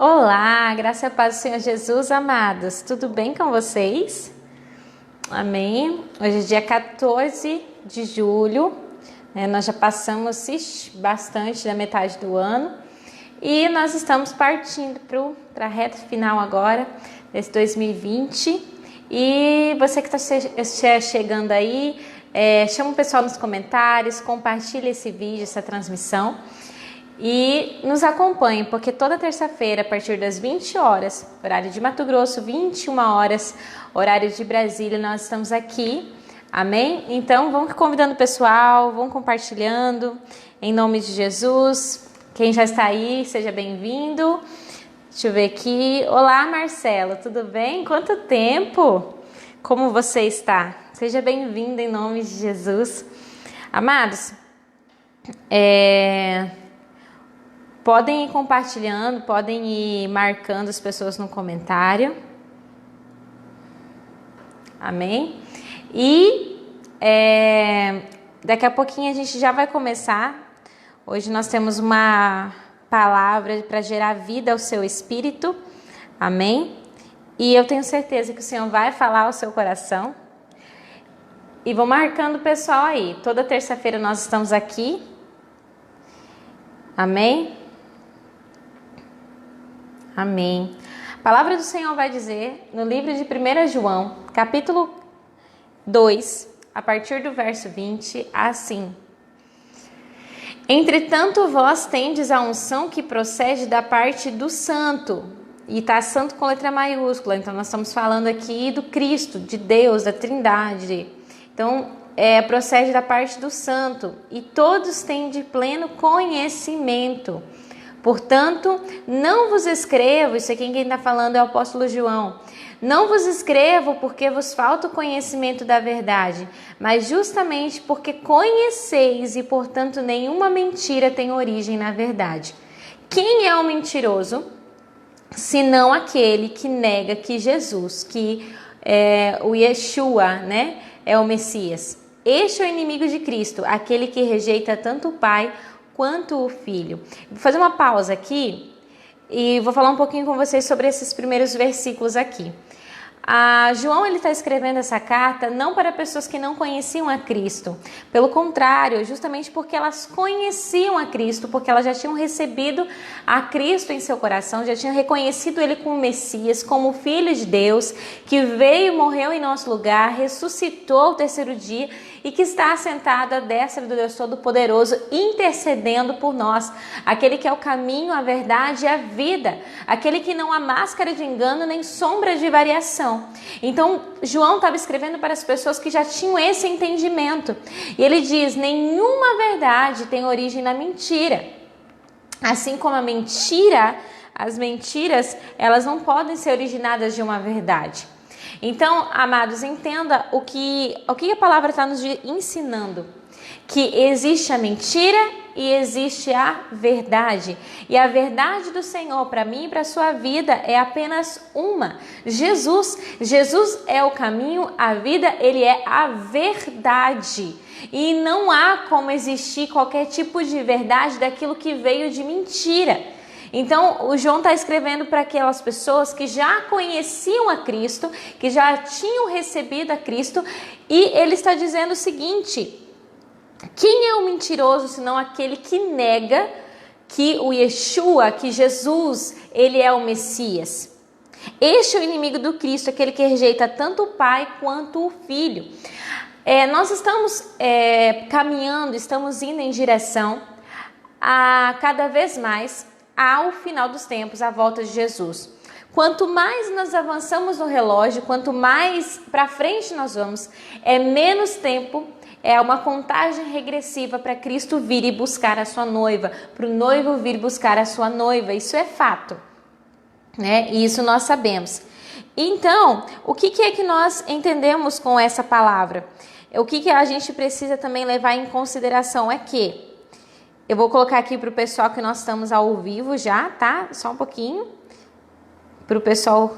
Olá, graça e paz do Senhor Jesus, amados. Tudo bem com vocês? Amém. Hoje é dia 14 de julho, nós já passamos bastante da metade do ano e nós estamos partindo para a reta final agora, desse 2020. E você que está chegando aí, chama o pessoal nos comentários, compartilha esse vídeo, essa transmissão. E nos acompanhe, porque toda terça-feira, a partir das 20 horas, horário de Mato Grosso, 21 horas, horário de Brasília, nós estamos aqui, amém? Então, vão convidando o pessoal, vão compartilhando, em nome de Jesus. Quem já está aí, seja bem-vindo. Deixa eu ver aqui. Olá, Marcelo, tudo bem? Quanto tempo? Como você está? Seja bem-vindo em nome de Jesus. Amados, podem ir compartilhando, podem ir marcando as pessoas no comentário. Amém? E daqui a pouquinho a gente já vai começar. Hoje nós temos uma palavra para gerar vida ao seu espírito. Amém? E eu tenho certeza que o Senhor vai falar ao seu coração. E vou marcando o pessoal aí. Toda terça-feira nós estamos aqui. Amém? Amém. A palavra do Senhor vai dizer no livro de 1 João, capítulo 2, a partir do verso 20, assim: Entretanto, vós tendes a unção que procede da parte do Santo. E está santo com letra maiúscula, então nós estamos falando aqui do Cristo, de Deus, da Trindade. Então, procede da parte do Santo. E todos têm de pleno conhecimento. Portanto, não vos escrevo, isso aqui quem está falando é o apóstolo João, não vos escrevo porque vos falta o conhecimento da verdade, mas justamente porque conheceis e, portanto, nenhuma mentira tem origem na verdade. Quem é o mentiroso? Senão aquele que nega que Jesus, que o Yeshua, é o Messias. Este é o inimigo de Cristo, aquele que rejeita tanto o Pai quanto o Filho. Vou fazer uma pausa aqui e vou falar um pouquinho com vocês sobre esses primeiros versículos aqui. João está escrevendo essa carta não para pessoas que não conheciam a Cristo. Pelo contrário, justamente porque elas conheciam a Cristo, porque elas já tinham recebido a Cristo em seu coração, já tinham reconhecido Ele como Messias, como Filho de Deus, que veio e morreu em nosso lugar, ressuscitou ao terceiro dia e que está assentado à destra do Deus Todo-Poderoso, intercedendo por nós. Aquele que é o caminho, a verdade e a vida. Aquele que não há máscara de engano nem sombra de variação. Então, João estava escrevendo para as pessoas que já tinham esse entendimento. E ele diz: nenhuma verdade tem origem na mentira. Assim como as mentiras, elas não podem ser originadas de uma verdade. Então, amados, entenda o que a palavra está nos ensinando. Que existe a mentira e existe a verdade. E a verdade do Senhor para mim e para a sua vida é apenas uma. Jesus é o caminho, a vida, Ele é a verdade. E não há como existir qualquer tipo de verdade daquilo que veio de mentira. Então, o João está escrevendo para aquelas pessoas que já conheciam a Cristo, que já tinham recebido a Cristo, e ele está dizendo o seguinte: quem é o mentiroso senão aquele que nega que o Yeshua, que Jesus, ele é o Messias? Este é o inimigo do Cristo, aquele que rejeita tanto o Pai quanto o Filho. Nós estamos caminhando, estamos indo em direção a cada vez mais ao final dos tempos, à volta de Jesus. Quanto mais nós avançamos no relógio, quanto mais para frente nós vamos, menos tempo, uma contagem regressiva para Cristo vir e buscar a sua noiva, para o noivo vir buscar a sua noiva. Isso é fato, E isso nós sabemos. Então, o que é que nós entendemos com essa palavra? O que a gente precisa também levar em consideração é que eu vou colocar aqui para o pessoal que nós estamos ao vivo já, tá? Só um pouquinho. Para o pessoal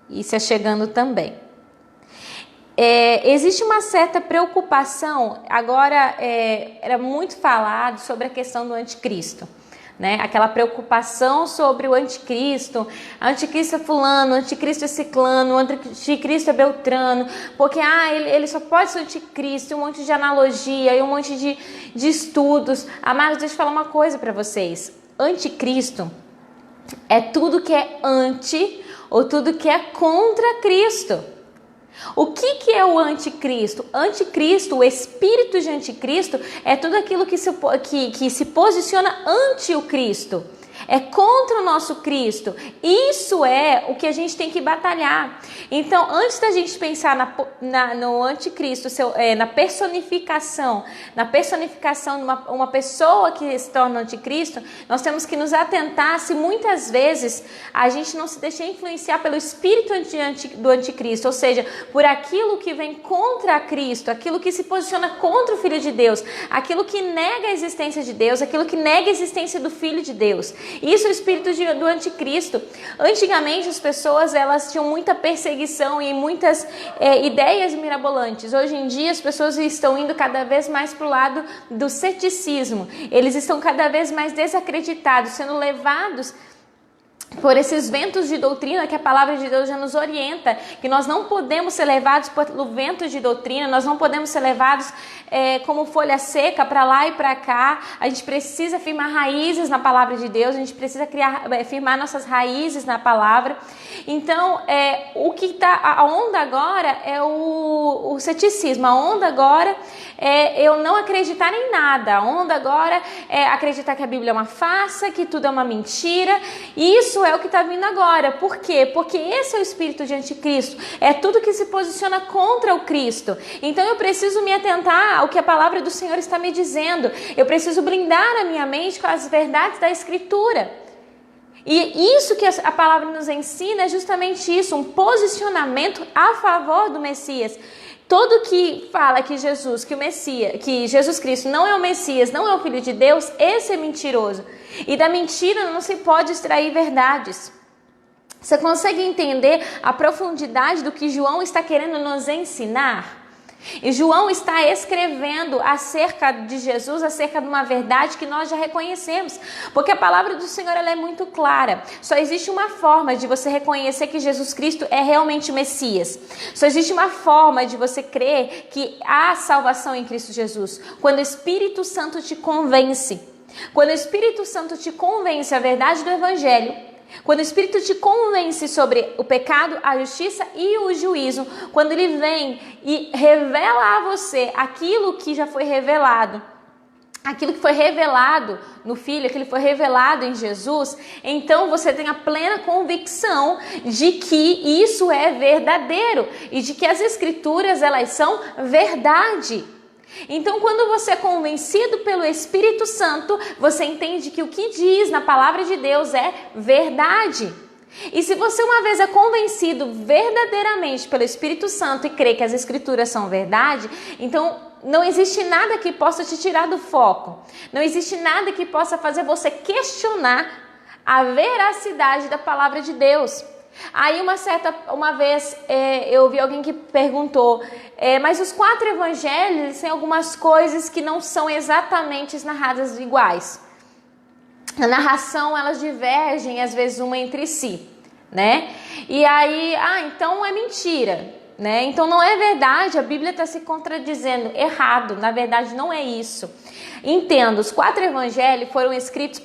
ir se achegando também. Existe uma certa preocupação, agora era muito falado sobre a questão do anticristo. né? Aquela preocupação sobre o anticristo. Anticristo é fulano, anticristo é ciclano, anticristo é beltrano, porque ele só pode ser anticristo, um monte de analogia e um monte de estudos. Amados, deixa eu falar uma coisa para vocês. Anticristo é tudo que é anti ou tudo que é contra Cristo. O que é o anticristo? Anticristo, o espírito de anticristo, é tudo aquilo que se posiciona ante o Cristo. É contra o nosso Cristo. Isso é o que a gente tem que batalhar. Então, antes da gente pensar no anticristo, na personificação de uma pessoa que se torna anticristo, nós temos que nos atentar se muitas vezes a gente não se deixa influenciar pelo espírito do anticristo, ou seja, por aquilo que vem contra Cristo, aquilo que se posiciona contra o Filho de Deus, aquilo que nega a existência de Deus, aquilo que nega a existência do Filho de Deus. Isso é o espírito do anticristo. Antigamente as pessoas elas tinham muita perseguição e muitas ideias mirabolantes. Hoje em dia as pessoas estão indo cada vez mais para o lado do ceticismo. Eles estão cada vez mais desacreditados, sendo levados por esses ventos de doutrina que a palavra de Deus já nos orienta, que nós não podemos ser levados pelo vento de doutrina, nós não podemos ser levados como folha seca para lá e para cá. A gente precisa firmar raízes na palavra de Deus, a gente precisa firmar nossas raízes na palavra. Então, a onda agora é o ceticismo, a onda agora é eu não acreditar em nada, a onda agora é acreditar que a Bíblia é uma farsa, que tudo é uma mentira. E isso é o que está vindo agora. Por quê? Porque esse é o espírito de anticristo. É tudo que se posiciona contra o Cristo. Então eu preciso me atentar ao que a palavra do Senhor está me dizendo. Eu preciso blindar a minha mente com as verdades da Escritura. E isso que a palavra nos ensina é justamente isso, um posicionamento a favor do Messias. Todo que fala que Jesus Cristo não é o Messias, não é o Filho de Deus, esse é mentiroso. E da mentira não se pode extrair verdades. Você consegue entender a profundidade do que João está querendo nos ensinar? E João está escrevendo acerca de Jesus, acerca de uma verdade que nós já reconhecemos. Porque a palavra do Senhor ela é muito clara. Só existe uma forma de você reconhecer que Jesus Cristo é realmente Messias. Só existe uma forma de você crer que há salvação em Cristo Jesus. Quando o Espírito Santo te convence. Quando o Espírito Santo te convence a verdade do Evangelho. Quando o Espírito te convence sobre o pecado, a justiça e o juízo, quando ele vem e revela a você aquilo que já foi revelado, aquilo que foi revelado no Filho, aquilo que foi revelado em Jesus, então você tem a plena convicção de que isso é verdadeiro e de que as Escrituras elas são verdade. Então, quando você é convencido pelo Espírito Santo, você entende que o que diz na palavra de Deus é verdade. E se você uma vez é convencido verdadeiramente pelo Espírito Santo e crê que as Escrituras são verdade, então não existe nada que possa te tirar do foco. Não existe nada que possa fazer você questionar a veracidade da palavra de Deus. Aí uma vez eu vi alguém que perguntou, mas os 4 evangelhos têm algumas coisas que não são exatamente narradas iguais. A narração, elas divergem às vezes uma entre si, né? E aí, então é mentira, né? Então não é verdade, a Bíblia está se contradizendo, errado, na verdade não é isso. Entenda, os 4 evangelhos foram escritos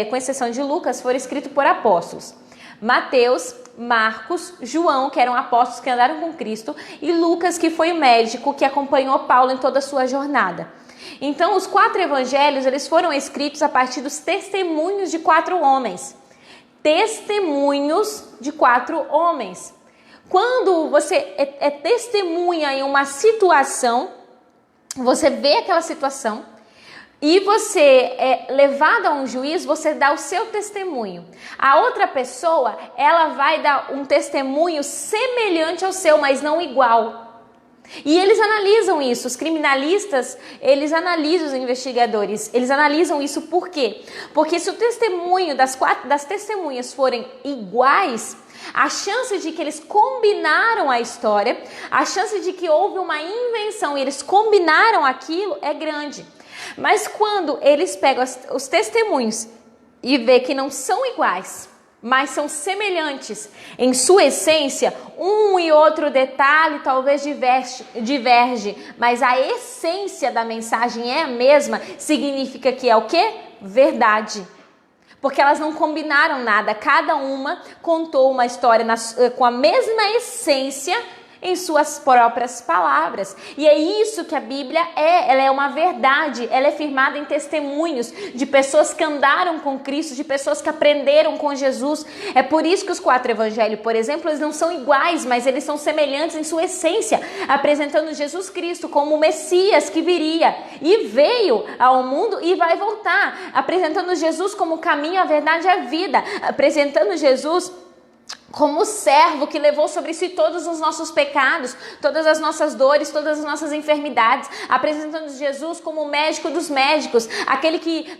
com exceção de Lucas, foram escritos por apóstolos. Mateus, Marcos, João, que eram apóstolos que andaram com Cristo, e Lucas, que foi o médico que acompanhou Paulo em toda a sua jornada. Então, os 4 evangelhos, eles foram escritos a partir dos testemunhos de 4 homens. Testemunhos de 4 homens. Quando você é testemunha em uma situação, você vê aquela situação, e você é levado a um juízo, você dá o seu testemunho. A outra pessoa, ela vai dar um testemunho semelhante ao seu, mas não igual. E eles analisam isso, os criminalistas, eles analisam os investigadores, eles analisam isso por quê? Porque se o testemunho das testemunhas forem iguais, a chance de que eles combinaram a história, a chance de que houve uma invenção e eles combinaram aquilo é grande. Mas quando eles pegam os testemunhos e vê que não são iguais, mas são semelhantes em sua essência, um e outro detalhe talvez diverge, mas a essência da mensagem é a mesma, significa que é o quê? Verdade. Porque elas não combinaram nada, cada uma contou uma história com a mesma essência em suas próprias palavras. E é isso que a Bíblia ela é uma verdade, ela é firmada em testemunhos de pessoas que andaram com Cristo, de pessoas que aprenderam com Jesus. É por isso que os 4 evangelhos, por exemplo, eles não são iguais, mas eles são semelhantes em sua essência, apresentando Jesus Cristo como o Messias que viria e veio ao mundo e vai voltar, apresentando Jesus como o caminho, a verdade e a vida, apresentando Jesus como o servo que levou sobre si todos os nossos pecados, todas as nossas dores, todas as nossas enfermidades, apresentando Jesus como o médico dos médicos, aquele que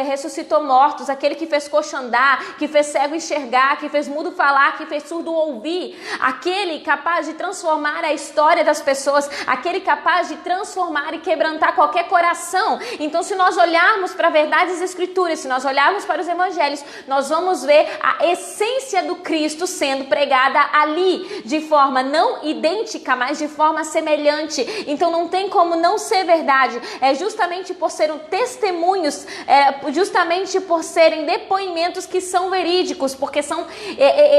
ressuscitou mortos, aquele que fez coxo andar, que fez cego enxergar, que fez mudo falar, que fez surdo ouvir, aquele capaz de transformar a história das pessoas, aquele capaz de transformar e quebrantar qualquer coração. Então, se nós olharmos para verdades das Escrituras, se nós olharmos para os evangelhos, nós vamos ver a essência do Cristo sendo pregada ali, de forma não idêntica, mas de forma semelhante. Então não tem como não ser verdade. É justamente por serem testemunhos, justamente por serem depoimentos que são verídicos, porque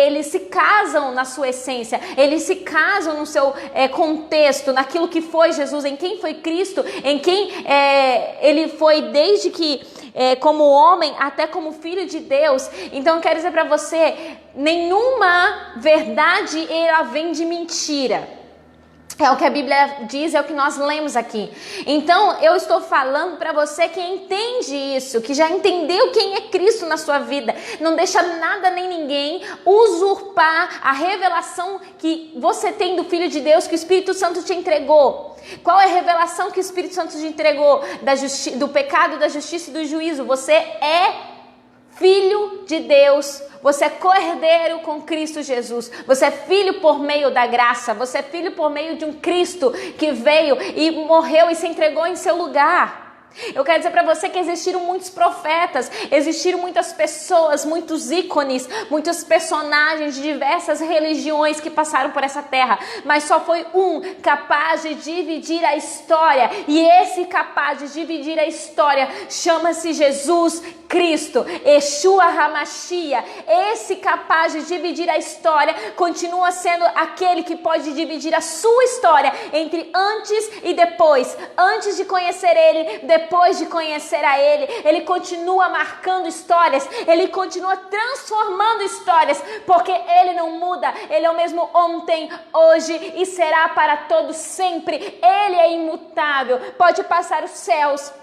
eles se casam na sua essência, eles se casam no seu contexto, naquilo que foi Jesus, em quem foi Cristo, em quem ele foi desde que como homem até como filho de Deus. Então eu quero dizer para você, nenhuma verdade ela vem de mentira. É o que a Bíblia diz, é o que nós lemos aqui. Então, eu estou falando para você que entende isso, que já entendeu quem é Cristo na sua vida. Não deixa nada nem ninguém usurpar a revelação que você tem do Filho de Deus, que o Espírito Santo te entregou. Qual é a revelação que o Espírito Santo te entregou? Do pecado, da justiça e do juízo. Você é filho de Deus. Você é co-herdeiro com Cristo Jesus. Você é filho por meio da graça. Você é filho por meio de um Cristo que veio e morreu e se entregou em seu lugar. Eu quero dizer para você que existiram muitos profetas, existiram muitas pessoas, muitos ícones, muitos personagens de diversas religiões que passaram por essa terra, mas só foi um capaz de dividir a história, e esse capaz de dividir a história chama-se Jesus Cristo, Yeshua HaMashiach. Esse capaz de dividir a história continua sendo aquele que pode dividir a sua história entre antes e depois, antes de conhecer Ele, depois de conhecer a Ele. Ele continua marcando histórias, Ele continua transformando histórias, porque Ele não muda. Ele é o mesmo ontem, hoje e será para todos sempre. Ele é imutável. Pode passar os céus,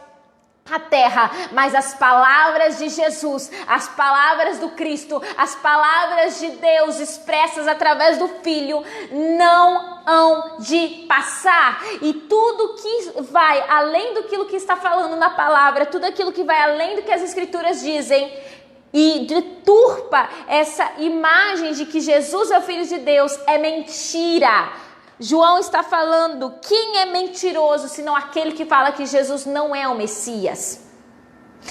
a terra, mas as palavras de Jesus, as palavras do Cristo, as palavras de Deus expressas através do Filho não hão de passar. E tudo que vai além daquilo que está falando na palavra, tudo aquilo que vai além do que as Escrituras dizem e deturpa essa imagem de que Jesus é o Filho de Deus, é mentira. João está falando, quem é mentiroso senão aquele que fala que Jesus não é o Messias?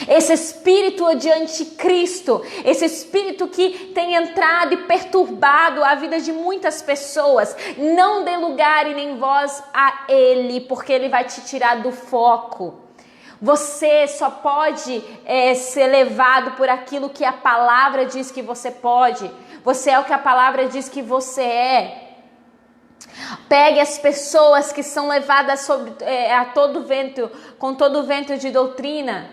Esse espírito de anticristo, esse espírito que tem entrado e perturbado a vida de muitas pessoas, não dê lugar e nem voz a ele, porque ele vai te tirar do foco. Você só pode ser levado por aquilo que a palavra diz que você pode. Você é o que a palavra diz que você é. Pegue as pessoas que são levadas a todo vento, com todo vento de doutrina.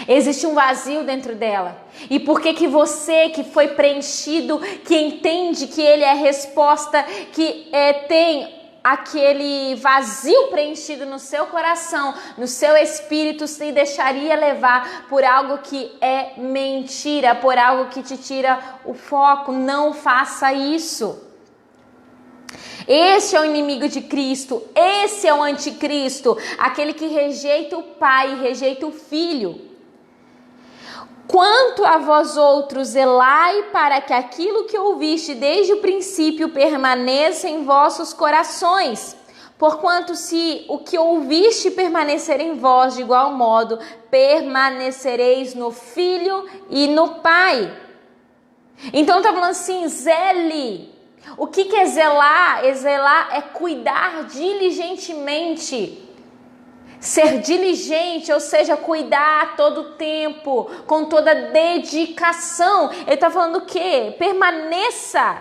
Existe um vazio dentro dela. E por que você que foi preenchido, que entende que ele é a resposta, que tem aquele vazio preenchido no seu coração, no seu espírito, se deixaria levar por algo que é mentira, por algo que te tira o foco? Não faça isso. Esse é o inimigo de Cristo, esse é o anticristo, aquele que rejeita o Pai e rejeita o Filho. Quanto a vós outros, zelai para que aquilo que ouviste desde o princípio permaneça em vossos corações, Porquanto se o que ouviste permanecer em vós de igual modo, permanecereis no Filho e no Pai. Então tá falando assim, zele. O que é zelar? Zelar é cuidar diligentemente. Ser diligente, ou seja, cuidar a todo tempo, com toda dedicação. Ele está falando o quê? Permaneça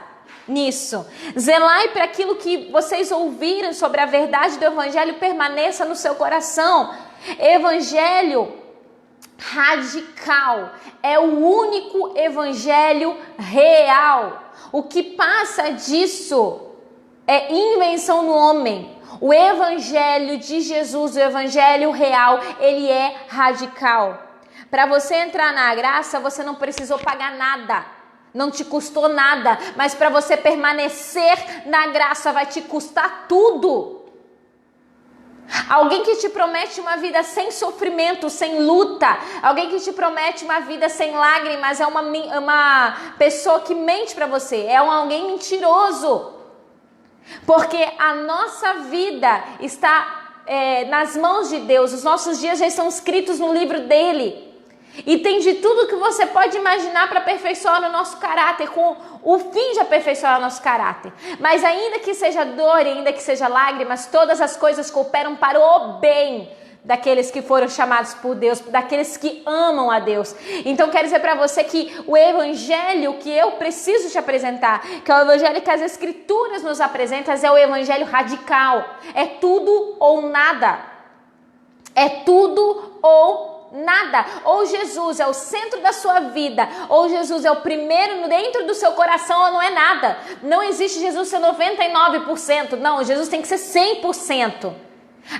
nisso. Zelai para aquilo que vocês ouviram sobre a verdade do Evangelho, permaneça no seu coração. Evangelho radical é o único Evangelho real. O que passa disso é invenção no homem. O Evangelho de Jesus, o Evangelho real, ele é radical. Para você entrar na graça, você não precisou pagar nada, não te custou nada, mas para você permanecer na graça vai te custar tudo. Alguém que te promete uma vida sem sofrimento, sem luta, alguém que te promete uma vida sem lágrimas, é uma pessoa que mente para você, é alguém mentiroso. Porque a nossa vida está nas mãos de Deus, os nossos dias já estão escritos no livro dele. E tem de tudo que você pode imaginar para aperfeiçoar o nosso caráter, com o fim de aperfeiçoar o nosso caráter. Mas ainda que seja dor e ainda que seja lágrimas, todas as coisas cooperam para o bem daqueles que foram chamados por Deus, daqueles que amam a Deus. Então quero dizer para você que o Evangelho que eu preciso te apresentar, que é o Evangelho que as Escrituras nos apresentam, é o Evangelho radical. É tudo ou nada. É tudo ou nada. Ou Jesus é o centro da sua vida, ou Jesus é o primeiro dentro do seu coração, ou não é nada. Não existe Jesus ser 99%. Não, Jesus tem que ser 100%.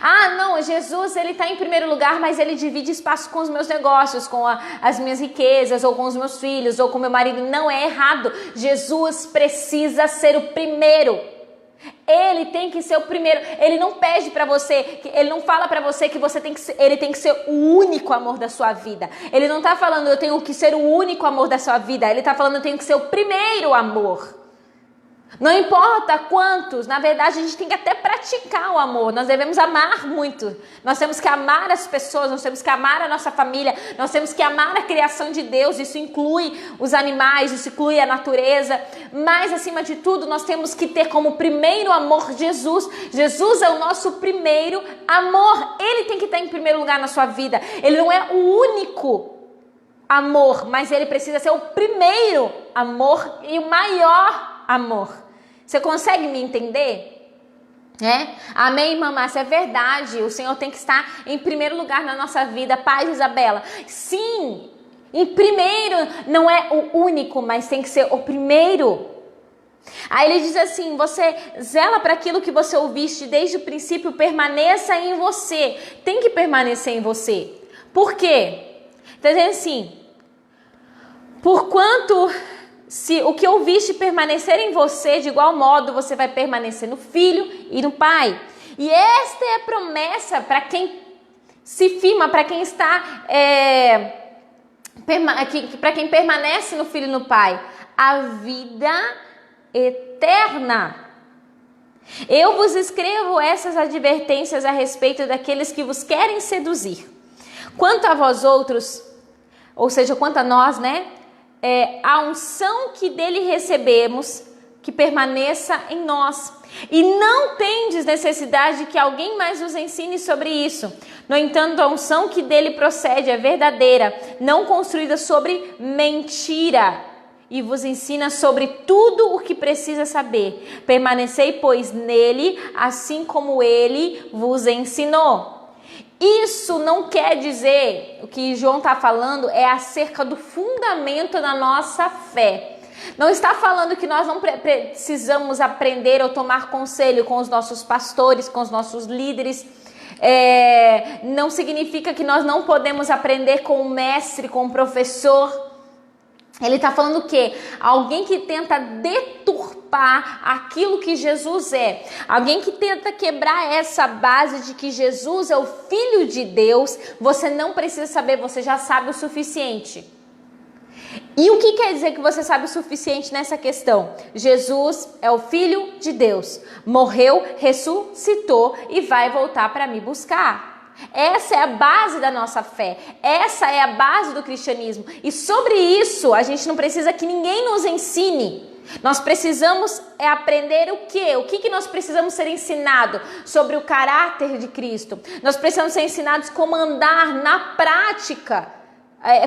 Ah, não, Jesus ele está em primeiro lugar, mas ele divide espaço com os meus negócios, com as minhas riquezas, ou com os meus filhos, ou com meu marido. Não é errado. Jesus precisa ser o primeiro. Ele tem que ser o primeiro. Ele não pede para você, ele não fala para você que você tem que ser, ele tem que ser o único amor da sua vida. Ele não está falando eu tenho que ser o único amor da sua vida. Ele está falando eu tenho que ser o primeiro amor. Não importa quantos, na verdade a gente tem que até praticar o amor, nós devemos amar muito, nós temos que amar as pessoas, nós temos que amar a nossa família, nós temos que amar a criação de Deus, isso inclui os animais, isso inclui a natureza, mas acima de tudo nós temos que ter como primeiro amor Jesus. Jesus é o nosso primeiro amor, ele tem que estar em primeiro lugar na sua vida, ele não é o único amor, mas ele precisa ser o primeiro amor e o maior amor. Você consegue me entender? Amém, irmã Márcia? É verdade. O Senhor tem que estar em primeiro lugar na nossa vida. Paz, Isabela. Sim, em primeiro, não é o único, mas tem que ser o primeiro. Aí ele diz assim, você zela para aquilo que você ouviste desde o princípio, permaneça em você. Tem que permanecer em você. Por quê? Está dizendo assim, porquanto se o que ouviste permanecer em você, de igual modo você vai permanecer no Filho e no Pai. E esta é a promessa para quem se firma, para quem está, para quem permanece no Filho e no Pai, a vida eterna. Eu vos escrevo essas advertências a respeito daqueles que vos querem seduzir. Quanto a vós outros, ou seja, quanto a nós, a unção que dele recebemos, que permaneça em nós. E não tendes necessidade que alguém mais vos ensine sobre isso. No entanto, a unção que dele procede é verdadeira, não construída sobre mentira, e vos ensina sobre tudo o que precisa saber. Permanecei, pois, nele, assim como ele vos ensinou. Isso não quer dizer, o que João está falando é acerca do fundamento da nossa fé. Não está falando que nós não precisamos aprender ou tomar conselho com os nossos pastores, com os nossos líderes. Não significa que nós não podemos aprender com o mestre, com o professor. Ele está falando o quê? Alguém que tenta deturpar aquilo que Jesus é. Alguém que tenta quebrar essa base de que Jesus é o Filho de Deus. Você não precisa saber, você já sabe o suficiente. E o que quer dizer que você sabe o suficiente nessa questão? Jesus é o Filho de Deus, morreu, ressuscitou e vai voltar para me buscar. Essa é a base da nossa fé, essa é a base do cristianismo. E sobre isso, a gente não precisa que ninguém nos ensine. Nós precisamos aprender o quê? O que nós precisamos ser ensinados sobre o caráter de Cristo? Nós precisamos ser ensinados como andar na prática,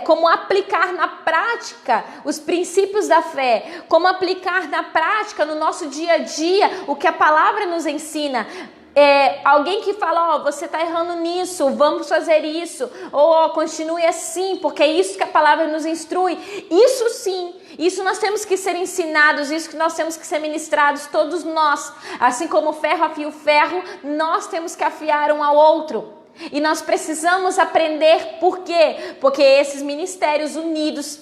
como aplicar na prática os princípios da fé, como aplicar na prática no nosso dia a dia o que a palavra nos ensina. Alguém que fala, você está errando nisso, vamos fazer isso, ou continue assim, porque é isso que a palavra nos instrui. Isso sim, isso nós temos que ser ensinados, isso que nós temos que ser ministrados, todos nós. Assim como o ferro afia o ferro, nós temos que afiar um ao outro. E nós precisamos aprender por quê? Porque esses ministérios unidos,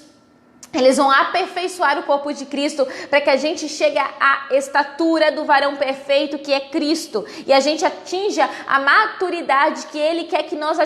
eles vão aperfeiçoar o corpo de Cristo para que a gente chegue à estatura do varão perfeito que é Cristo. E a gente atinja a maturidade que Ele quer que nós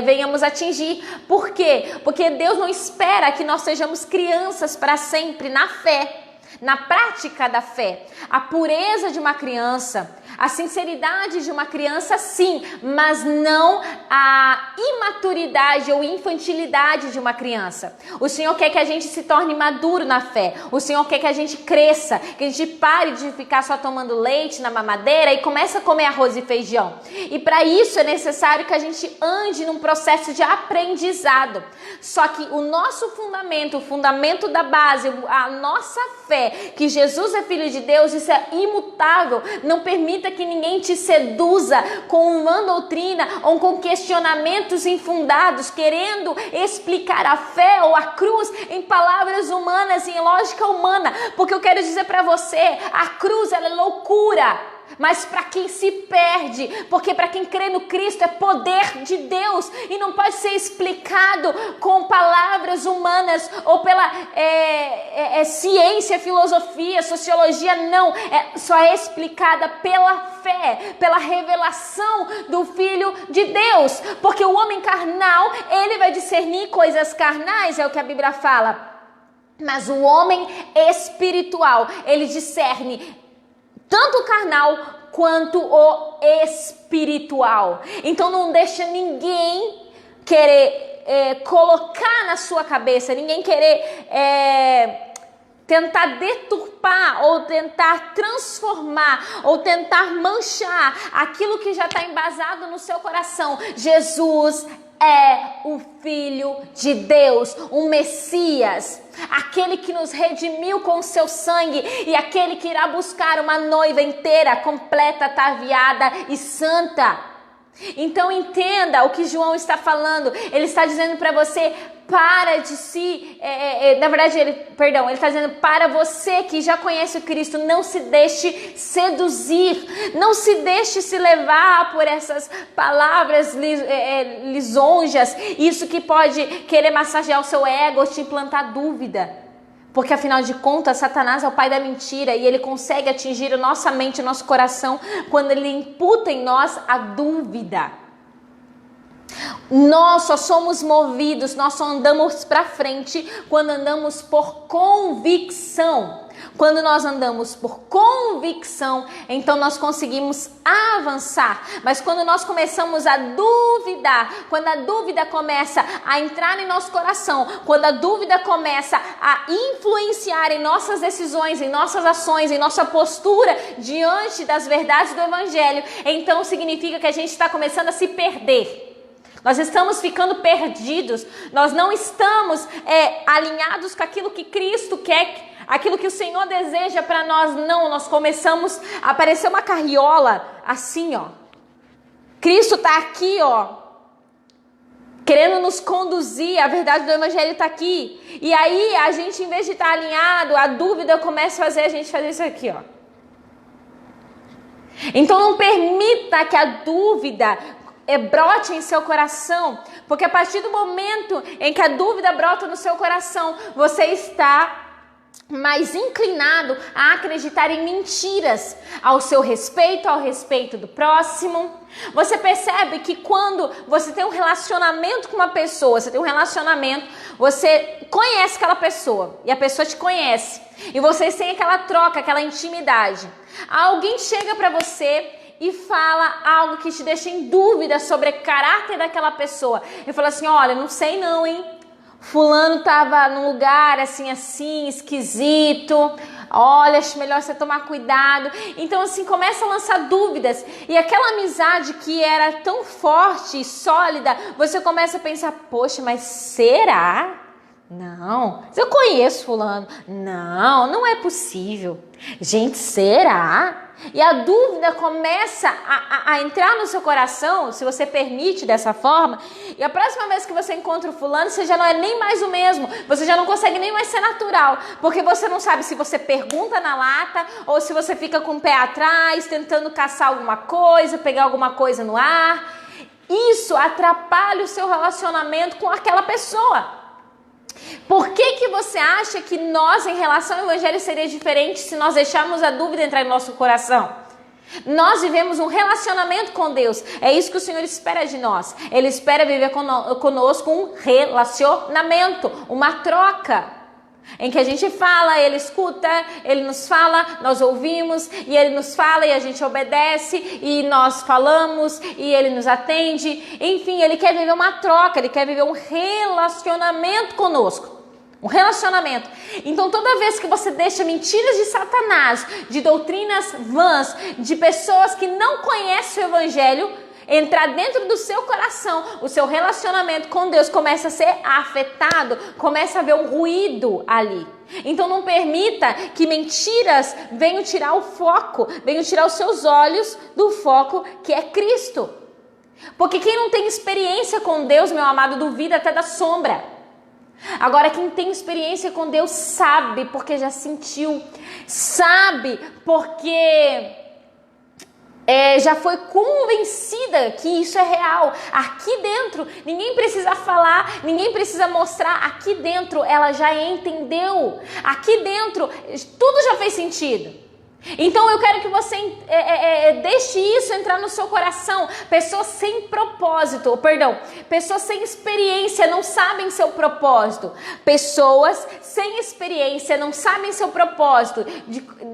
venhamos atingir. Por quê? Porque Deus não espera que nós sejamos crianças para sempre na fé. Na prática da fé, a pureza de uma criança, a sinceridade de uma criança, sim, mas não a imaturidade ou infantilidade de uma criança. O Senhor quer que a gente se torne maduro na fé. O Senhor quer que a gente cresça, que a gente pare de ficar só tomando leite na mamadeira e comece a comer arroz e feijão. E para isso é necessário que a gente ande num processo de aprendizado. Só que o nosso fundamento, o fundamento da base, a nossa fé, que Jesus é Filho de Deus, isso é imutável. Não permita que ninguém te seduza com uma doutrina ou com questionamentos infundados, querendo explicar a fé ou a cruz em palavras humanas, em lógica humana. Porque eu quero dizer para você, a cruz ela é loucura. Mas para quem se perde, porque para quem crê no Cristo é poder de Deus e não pode ser explicado com palavras humanas ou pela ciência, filosofia, sociologia, não. Só é explicada pela fé, pela revelação do Filho de Deus. Porque o homem carnal, ele vai discernir coisas carnais, é o que a Bíblia fala. Mas o homem espiritual, ele discerne tanto o carnal quanto o espiritual. Então não deixa ninguém querer colocar na sua cabeça, ninguém querer tentar deturpar ou tentar transformar ou tentar manchar aquilo que já está embasado no seu coração. Jesus é o Filho de Deus, o Messias, aquele que nos redimiu com o seu sangue e aquele que irá buscar uma noiva inteira, completa, ataviada e santa. Então entenda o que João está falando. Ele está dizendo para você, para de si, ele está dizendo para você que já conhece o Cristo, não se deixe seduzir, não se deixe se levar por essas palavras lisonjas, isso que pode querer massagear o seu ego ou te implantar dúvida. Porque afinal de contas, Satanás é o pai da mentira e ele consegue atingir a nossa mente, o nosso coração, quando ele imputa em nós a dúvida. Nós só somos movidos, nós só andamos para frente quando andamos por convicção. Quando nós andamos por convicção, então nós conseguimos avançar. Mas quando nós começamos a duvidar, quando a dúvida começa a entrar em nosso coração, quando a dúvida começa a influenciar em nossas decisões, em nossas ações, em nossa postura diante das verdades do Evangelho, então significa que a gente está começando a se perder. Nós estamos ficando perdidos, nós não estamos alinhados com aquilo que Cristo quer, aquilo que o Senhor deseja para nós. Não, nós começamos a parecer uma carriola, assim, ó. Cristo está aqui, ó, querendo nos conduzir, a verdade do Evangelho está aqui. E aí, a gente, em vez de estar alinhado, a dúvida começa a fazer a gente fazer isso aqui, ó. Então não permita que a dúvida brote em seu coração, porque a partir do momento em que a dúvida brota no seu coração, você está mais inclinado a acreditar em mentiras ao seu respeito, ao respeito do próximo. Você percebe que quando você tem um relacionamento com uma pessoa, você conhece aquela pessoa e a pessoa te conhece e vocês têm aquela troca, aquela intimidade. Alguém chega para você e fala algo que te deixa em dúvida sobre o caráter daquela pessoa e fala assim: olha, não sei não, hein? Fulano tava num lugar assim, esquisito. Olha, acho melhor você tomar cuidado. Então assim, começa a lançar dúvidas. E aquela amizade que era tão forte e sólida, você começa a pensar: poxa, mas será? Não, eu conheço fulano. Não, não é possível. Gente, será? E a dúvida começa a entrar no seu coração, se você permite dessa forma. E a próxima vez que você encontra o fulano, você já não é nem mais o mesmo. Você já não consegue nem mais ser natural. Porque você não sabe se você pergunta na lata ou se você fica com o pé atrás, tentando caçar alguma coisa, pegar alguma coisa no ar. Isso atrapalha o seu relacionamento com aquela pessoa. Por que você acha que nós, em relação ao Evangelho, seria diferente se nós deixarmos a dúvida entrar em nosso coração? Nós vivemos um relacionamento com Deus. É isso que o Senhor espera de nós. Ele espera viver conosco um relacionamento, uma troca, em que a gente fala, Ele escuta, Ele nos fala, nós ouvimos, e Ele nos fala e a gente obedece, e nós falamos e Ele nos atende. Enfim, Ele quer viver uma troca, Ele quer viver um relacionamento conosco. Um relacionamento. Então toda vez que você deixa mentiras de Satanás, de doutrinas vãs, de pessoas que não conhecem o Evangelho entrar dentro do seu coração, o seu relacionamento com Deus começa a ser afetado, começa a haver um ruído ali. Então não permita que mentiras venham tirar o foco, venham tirar os seus olhos do foco que é Cristo. Porque quem não tem experiência com Deus, meu amado, duvida até da sombra. Agora quem tem experiência com Deus sabe porque já sentiu, sabe porque já foi convencida que isso é real. Aqui dentro, ninguém precisa falar, ninguém precisa mostrar. Aqui dentro ela já entendeu. Aqui dentro tudo já fez sentido. Então eu quero que você deixe isso entrar no seu coração. Pessoas sem propósito, pessoas sem experiência não sabem seu propósito. Pessoas sem experiência não sabem seu propósito.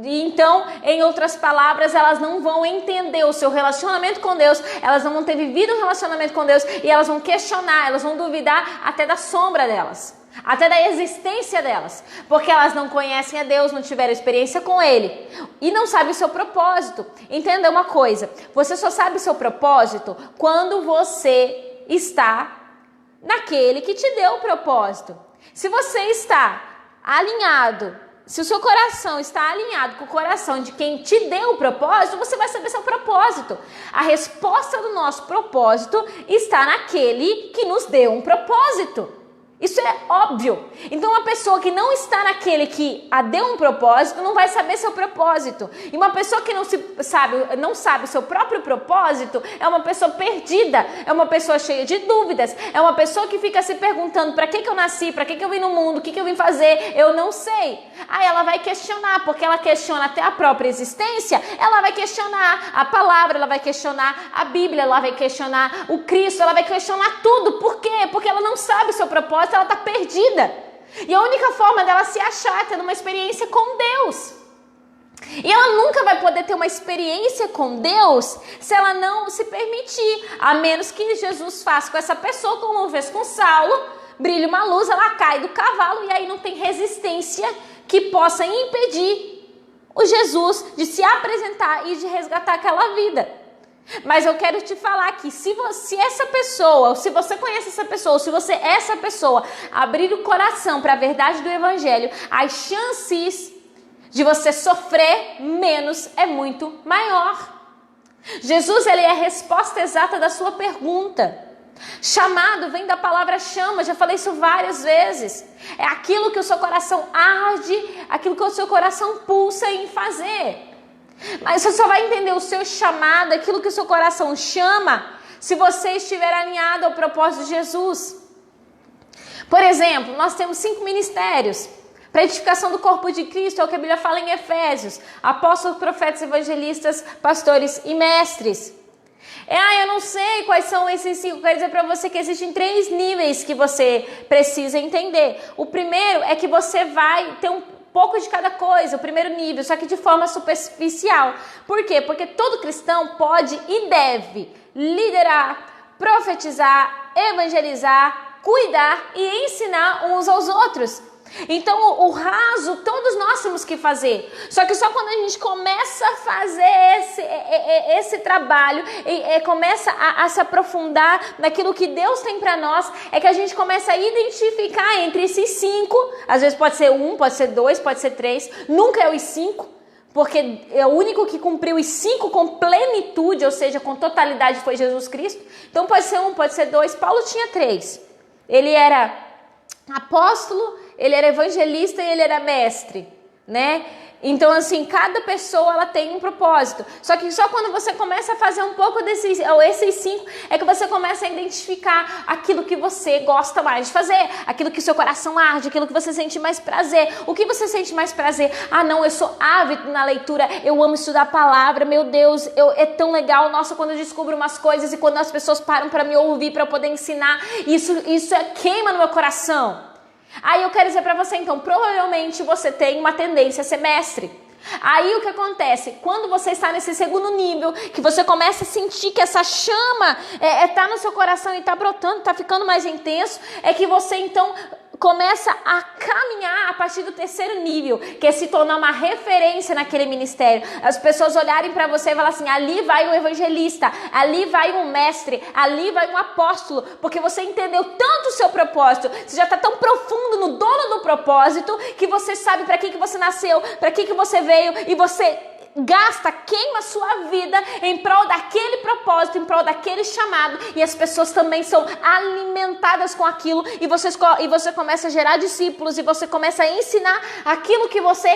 Então, em outras palavras, elas não vão entender o seu relacionamento com Deus. Elas não vão ter vivido um relacionamento com Deus e elas vão questionar, elas vão duvidar até da sombra delas. Até da existência delas, porque elas não conhecem a Deus, não tiveram experiência com Ele e não sabem o seu propósito. Entenda uma coisa, você só sabe o seu propósito quando você está naquele que te deu o propósito. Se você está alinhado, se o seu coração está alinhado com o coração de quem te deu o propósito, você vai saber seu propósito. A resposta do nosso propósito está naquele que nos deu um propósito. Isso é óbvio. Então uma pessoa que não está naquele que a deu um propósito não vai saber seu propósito. E uma pessoa que não sabe o seu próprio propósito é uma pessoa perdida, é uma pessoa cheia de dúvidas, é uma pessoa que fica se perguntando: para que eu nasci, para que eu vim no mundo, o que eu vim fazer, eu não sei. Aí ela vai questionar, porque ela questiona até a própria existência, ela vai questionar a palavra, ela vai questionar a Bíblia, ela vai questionar o Cristo, ela vai questionar tudo. Por quê? Porque ela não sabe o seu propósito. Ela está perdida. E a única forma dela se achar é tendo uma experiência com Deus. E ela nunca vai poder ter uma experiência com Deus se ela não se permitir. A menos que Jesus faça com essa pessoa, como fez com Saulo, brilha uma luz, ela cai do cavalo e aí não tem resistência que possa impedir o Jesus de se apresentar e de resgatar aquela vida. Mas eu quero te falar que se essa pessoa, ou se você conhece essa pessoa, ou se você é essa pessoa, abrir o coração para a verdade do Evangelho, as chances de você sofrer menos é muito maior. Jesus, ele é a resposta exata da sua pergunta. Chamado vem da palavra chama, já falei isso várias vezes. É aquilo que o seu coração arde, aquilo que o seu coração pulsa em fazer. Mas você só vai entender o seu chamado, aquilo que o seu coração chama, se você estiver alinhado ao propósito de Jesus. Por exemplo, nós temos 5 ministérios: Para a edificação do corpo de Cristo, é o que a Bíblia fala em Efésios. Apóstolos, profetas, evangelistas, pastores e mestres. Eu não sei quais são esses 5. Quero dizer para você que existem 3 níveis que você precisa entender. O primeiro é que você vai ter um pouco de cada coisa, o primeiro nível, só que de forma superficial. Por quê? Porque todo cristão pode e deve liderar, profetizar, evangelizar, cuidar e ensinar uns aos outros. Então o raso todos nós temos que fazer, só que só quando a gente começa a fazer esse trabalho e começa a se aprofundar naquilo que Deus tem para nós, é que a gente começa a identificar entre esses 5, às vezes pode ser 1, pode ser 2, pode ser 3, nunca é os 5, porque é o único que cumpriu os 5 com plenitude, ou seja, com totalidade, foi Jesus Cristo. Então pode ser 1, pode ser 2, Paulo tinha 3, ele era apóstolo, ele era evangelista e ele era mestre, né? Então, assim, cada pessoa, ela tem um propósito. Só que só quando você começa a fazer um pouco esses 5, é que você começa a identificar aquilo que você gosta mais de fazer, aquilo que seu coração arde, aquilo que você sente mais prazer. O que você sente mais prazer? Não, eu sou ávido na leitura, eu amo estudar a palavra, meu Deus, é tão legal. Nossa, quando eu descubro umas coisas e quando as pessoas param para me ouvir, para eu poder ensinar, isso queima no meu coração. Aí eu quero dizer para você, então, provavelmente você tem uma tendência a ser mestre. Aí o que acontece? Quando você está nesse segundo nível, que você começa a sentir que essa chama tá no seu coração e tá brotando, tá ficando mais intenso, é que você então começa a caminhar a partir do terceiro nível, que é se tornar uma referência naquele ministério. As pessoas olharem para você e falar assim, ali vai um evangelista, ali vai um mestre, ali vai um apóstolo, porque você entendeu tanto o seu propósito, você já está tão profundo no dono do propósito, que você sabe para que você nasceu, para que você veio, e você queima sua vida em prol daquele propósito, em prol daquele chamado, e as pessoas também são alimentadas com aquilo, e você começa a gerar discípulos, e você começa a ensinar aquilo que você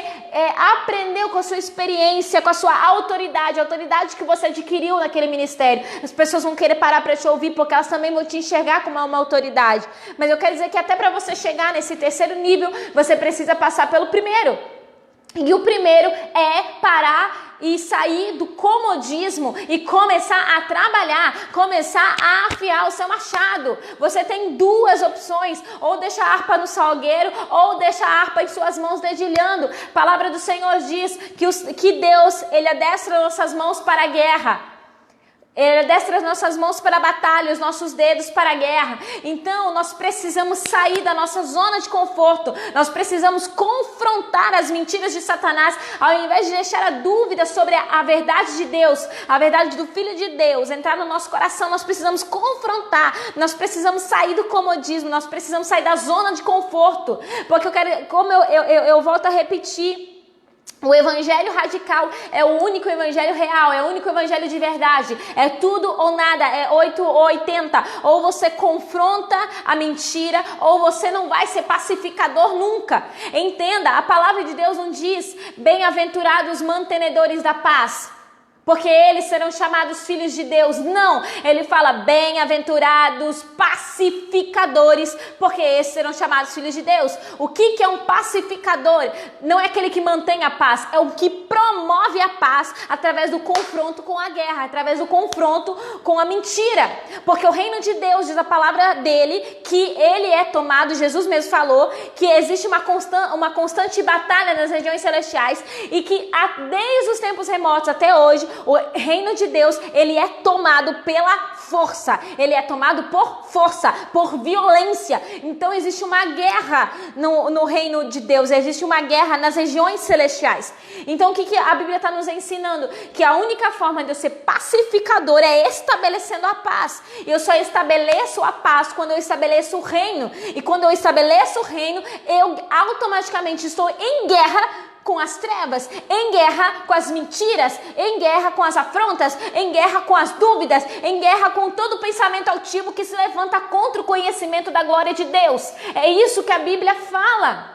aprendeu com a sua experiência, com a sua autoridade, a autoridade que você adquiriu naquele ministério. As pessoas vão querer parar para te ouvir, porque elas também vão te enxergar como uma autoridade. Mas eu quero dizer que até para você chegar nesse terceiro nível, você precisa passar pelo primeiro. E o primeiro é parar e sair do comodismo e começar a trabalhar, começar a afiar o seu machado. Você tem 2 opções, ou deixa a harpa no salgueiro, ou deixa a harpa em suas mãos dedilhando. A palavra do Senhor diz que Deus, Ele adestra nossas mãos para a guerra. Ele adestra as nossas mãos para a batalha, os nossos dedos para a guerra. Então, nós precisamos sair da nossa zona de conforto. Nós precisamos confrontar as mentiras de Satanás, ao invés de deixar a dúvida sobre a verdade de Deus, a verdade do Filho de Deus entrar no nosso coração. Nós precisamos confrontar, nós precisamos sair do comodismo, nós precisamos sair da zona de conforto. Porque eu volto a repetir, o evangelho radical é o único evangelho real, é o único evangelho de verdade. É tudo ou nada, é 8 ou 80. Ou você confronta a mentira, ou você não vai ser pacificador nunca. Entenda, a palavra de Deus não diz bem-aventurados mantenedores da paz, porque eles serão chamados filhos de Deus. Não, ele fala bem-aventurados pacificadores, porque esses serão chamados filhos de Deus. O que é um pacificador? Não é aquele que mantém a paz, é o que promove a paz através do confronto com a guerra, através do confronto com a mentira. Porque o reino de Deus, diz a palavra dele, que ele é tomado, Jesus mesmo falou, que existe uma constante batalha nas regiões celestiais, e que desde os tempos remotos até hoje, o reino de Deus, ele é tomado pela força, ele é tomado por força, por violência. Então existe uma guerra no reino de Deus, existe uma guerra nas regiões celestiais. Então o que a Bíblia está nos ensinando? Que a única forma de eu ser pacificador é estabelecendo a paz. E eu só estabeleço a paz quando eu estabeleço o reino. E quando eu estabeleço o reino, eu automaticamente estou em guerra com as trevas, em guerra com as mentiras, em guerra com as afrontas, em guerra com as dúvidas, em guerra com todo pensamento altivo que se levanta contra o conhecimento da glória de Deus. É isso que a Bíblia fala.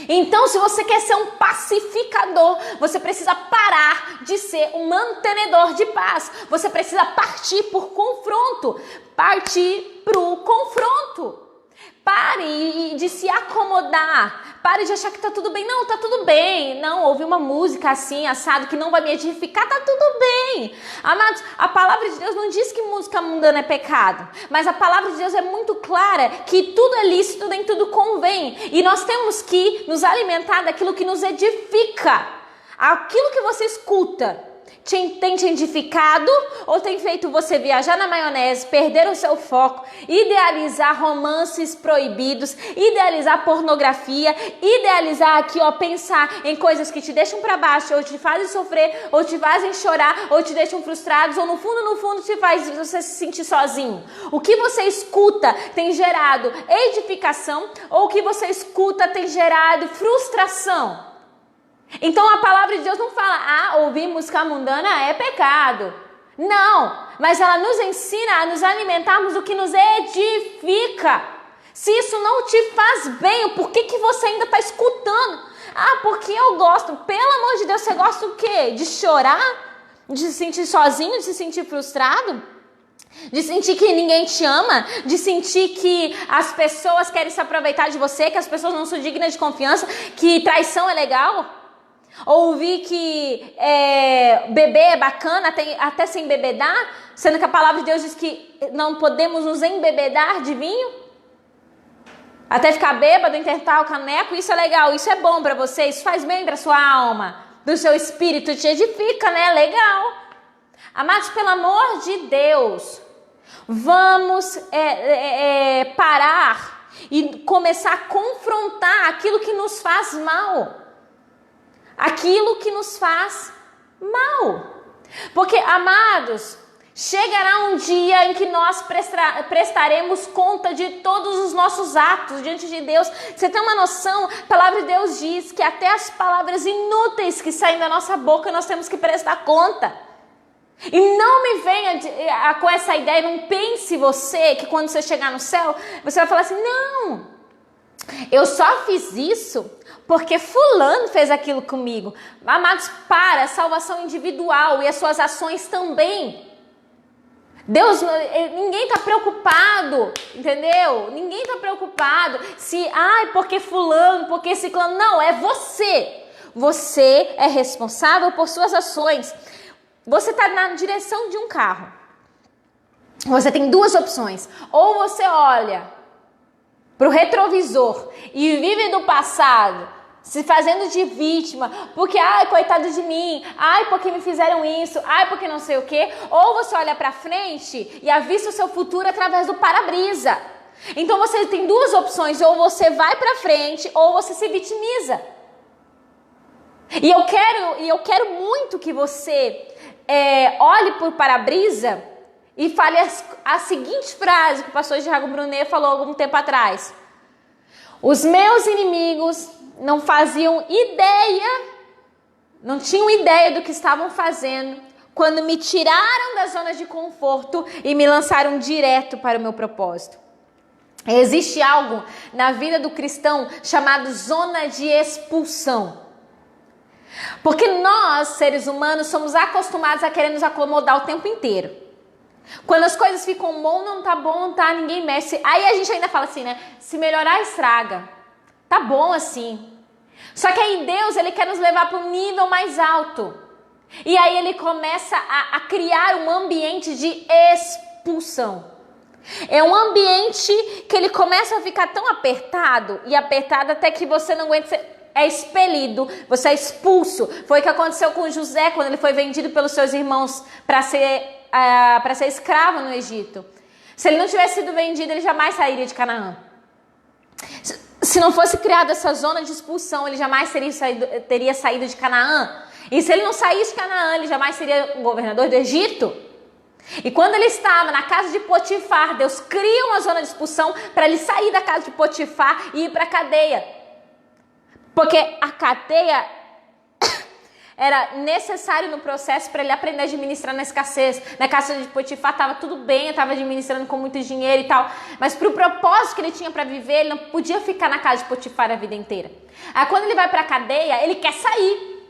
Então, se você quer ser um pacificador, você precisa parar de ser um mantenedor de paz. Você precisa partir por confronto, partir para o confronto. Pare de se acomodar. Pare de achar que tá tudo bem. Não, tá tudo bem. Não, ouvir uma música assim, assado, que não vai me edificar, tá tudo bem. Amados, a palavra de Deus não diz que música mundana é pecado, mas a palavra de Deus é muito clara que tudo é lícito, nem tudo convém. E nós temos que nos alimentar daquilo que nos edifica. Aquilo que você escuta tem te edificado ou tem feito você viajar na maionese, perder o seu foco, idealizar romances proibidos, idealizar pornografia, idealizar aqui, pensar em coisas que te deixam para baixo, ou te fazem sofrer, ou te fazem chorar, ou te deixam frustrados, ou no fundo te faz você se sentir sozinho. O que você escuta tem gerado edificação, ou o que você escuta tem gerado frustração. Então a palavra de Deus não fala, ouvir música mundana é pecado. Não, mas ela nos ensina a nos alimentarmos do que nos edifica. Se isso não te faz bem, por que você ainda está escutando? Porque eu gosto. Pelo amor de Deus, você gosta o quê? De chorar? De se sentir sozinho? De se sentir frustrado? De sentir que ninguém te ama? De sentir que as pessoas querem se aproveitar de você? Que as pessoas não são dignas de confiança? Que traição é legal? Ouvir que beber é bacana, até se embebedar, sendo que a palavra de Deus diz que não podemos nos embebedar de vinho, até ficar bêbado, enterrar o caneco. Isso é legal, isso é bom para você, isso faz bem para sua alma, do seu espírito, te edifica, né? Legal. Amados, pelo amor de Deus, vamos parar e começar a confrontar aquilo que nos faz mal. Aquilo que nos faz mal. Porque, amados, chegará um dia em que nós prestaremos conta de todos os nossos atos diante de Deus. Você tem uma noção? A palavra de Deus diz que até as palavras inúteis que saem da nossa boca nós temos que prestar conta. E não me venha com essa ideia, não pense você que quando você chegar no céu, você vai falar assim, não, eu só fiz isso porque fulano fez aquilo comigo. Amados, para, a salvação individual e as suas ações também. Deus, ninguém está preocupado, entendeu? Ninguém está preocupado se, porque fulano, porque ciclano. Não, é você. Você é responsável por suas ações. Você está na direção de um carro. Você tem duas opções. Ou você olha para o retrovisor e vive do passado, se fazendo de vítima, porque, coitado de mim, porque me fizeram isso, porque não sei o quê. Ou você olha para frente e avista o seu futuro através do para-brisa. Então você tem duas opções, ou você vai para frente, ou você se vitimiza. E eu quero muito que você olhe para o para-brisa e fale a seguinte frase que o pastor Thiago Brunet falou algum tempo atrás. Os meus inimigos não faziam ideia, não tinham ideia do que estavam fazendo quando me tiraram da zona de conforto e me lançaram direto para o meu propósito. Existe algo na vida do cristão chamado zona de expulsão. Porque nós, seres humanos, somos acostumados a querer nos acomodar o tempo inteiro. Quando as coisas ficam bom, não tá, ninguém mexe. Aí a gente ainda fala assim, né? Se melhorar, estraga. Tá bom assim. Só que aí Deus, ele quer nos levar para um nível mais alto. E aí ele começa a criar um ambiente de expulsão. É um ambiente que ele começa a ficar tão apertado e apertado até que você não aguenta ser... É expelido, você é expulso. Foi o que aconteceu com José quando ele foi vendido pelos seus irmãos para ser escravo no Egito. Se ele não tivesse sido vendido, ele jamais sairia de Canaã. Se não fosse criada essa zona de expulsão, ele jamais teria saído de Canaã. E se ele não saísse de Canaã, ele jamais seria o governador do Egito. E quando ele estava na casa de Potifar, Deus cria uma zona de expulsão para ele sair da casa de Potifar e ir para a cadeia. Porque a cadeia era necessário no processo para ele aprender a administrar na escassez. Na casa de Potifar estava tudo bem, estava administrando com muito dinheiro e tal. Mas para o propósito que ele tinha para viver, ele não podia ficar na casa de Potifar a vida inteira. Aí quando ele vai para a cadeia, ele quer sair.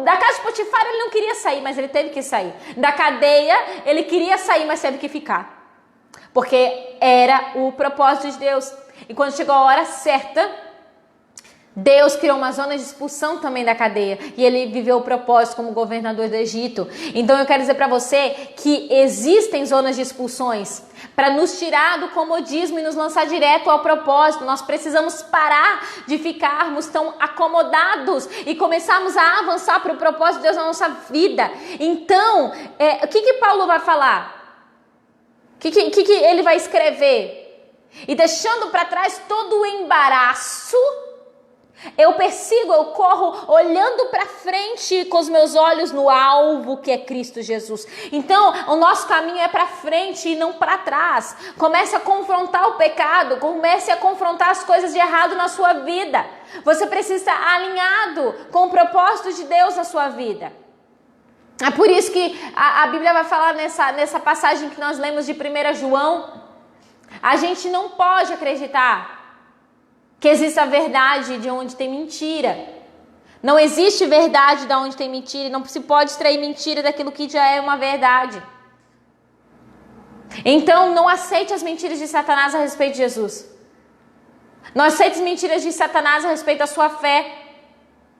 Da casa de Potifar ele não queria sair, mas ele teve que sair. Da cadeia ele queria sair, mas teve que ficar. porque era o propósito de Deus. E quando chegou a hora certa, Deus criou uma zona de expulsão também da cadeia, e ele viveu o propósito como governador do Egito. Então eu quero dizer para você que existem zonas de expulsões para nos tirar do comodismo e nos lançar direto ao propósito. Nós precisamos parar de ficarmos tão acomodados e começarmos a avançar para o propósito de Deus na nossa vida. Então, o que Paulo vai falar? O que ele vai escrever? E deixando para trás todo o embaraço, eu persigo, eu corro olhando para frente com os meus olhos no alvo que é Cristo Jesus. Então, o nosso caminho é para frente e não para trás. Comece a confrontar o pecado, comece a confrontar as coisas de errado na sua vida. Você precisa estar alinhado com o propósito de Deus na sua vida. É por isso que a Bíblia vai falar nessa passagem que nós lemos de 1 João. A gente não pode acreditar que existe a verdade de onde tem mentira. Não existe verdade de onde tem mentira. Não se pode extrair mentira daquilo que já é uma verdade. Então, não aceite as mentiras de Satanás a respeito de Jesus. Não aceite as mentiras de Satanás a respeito da sua fé,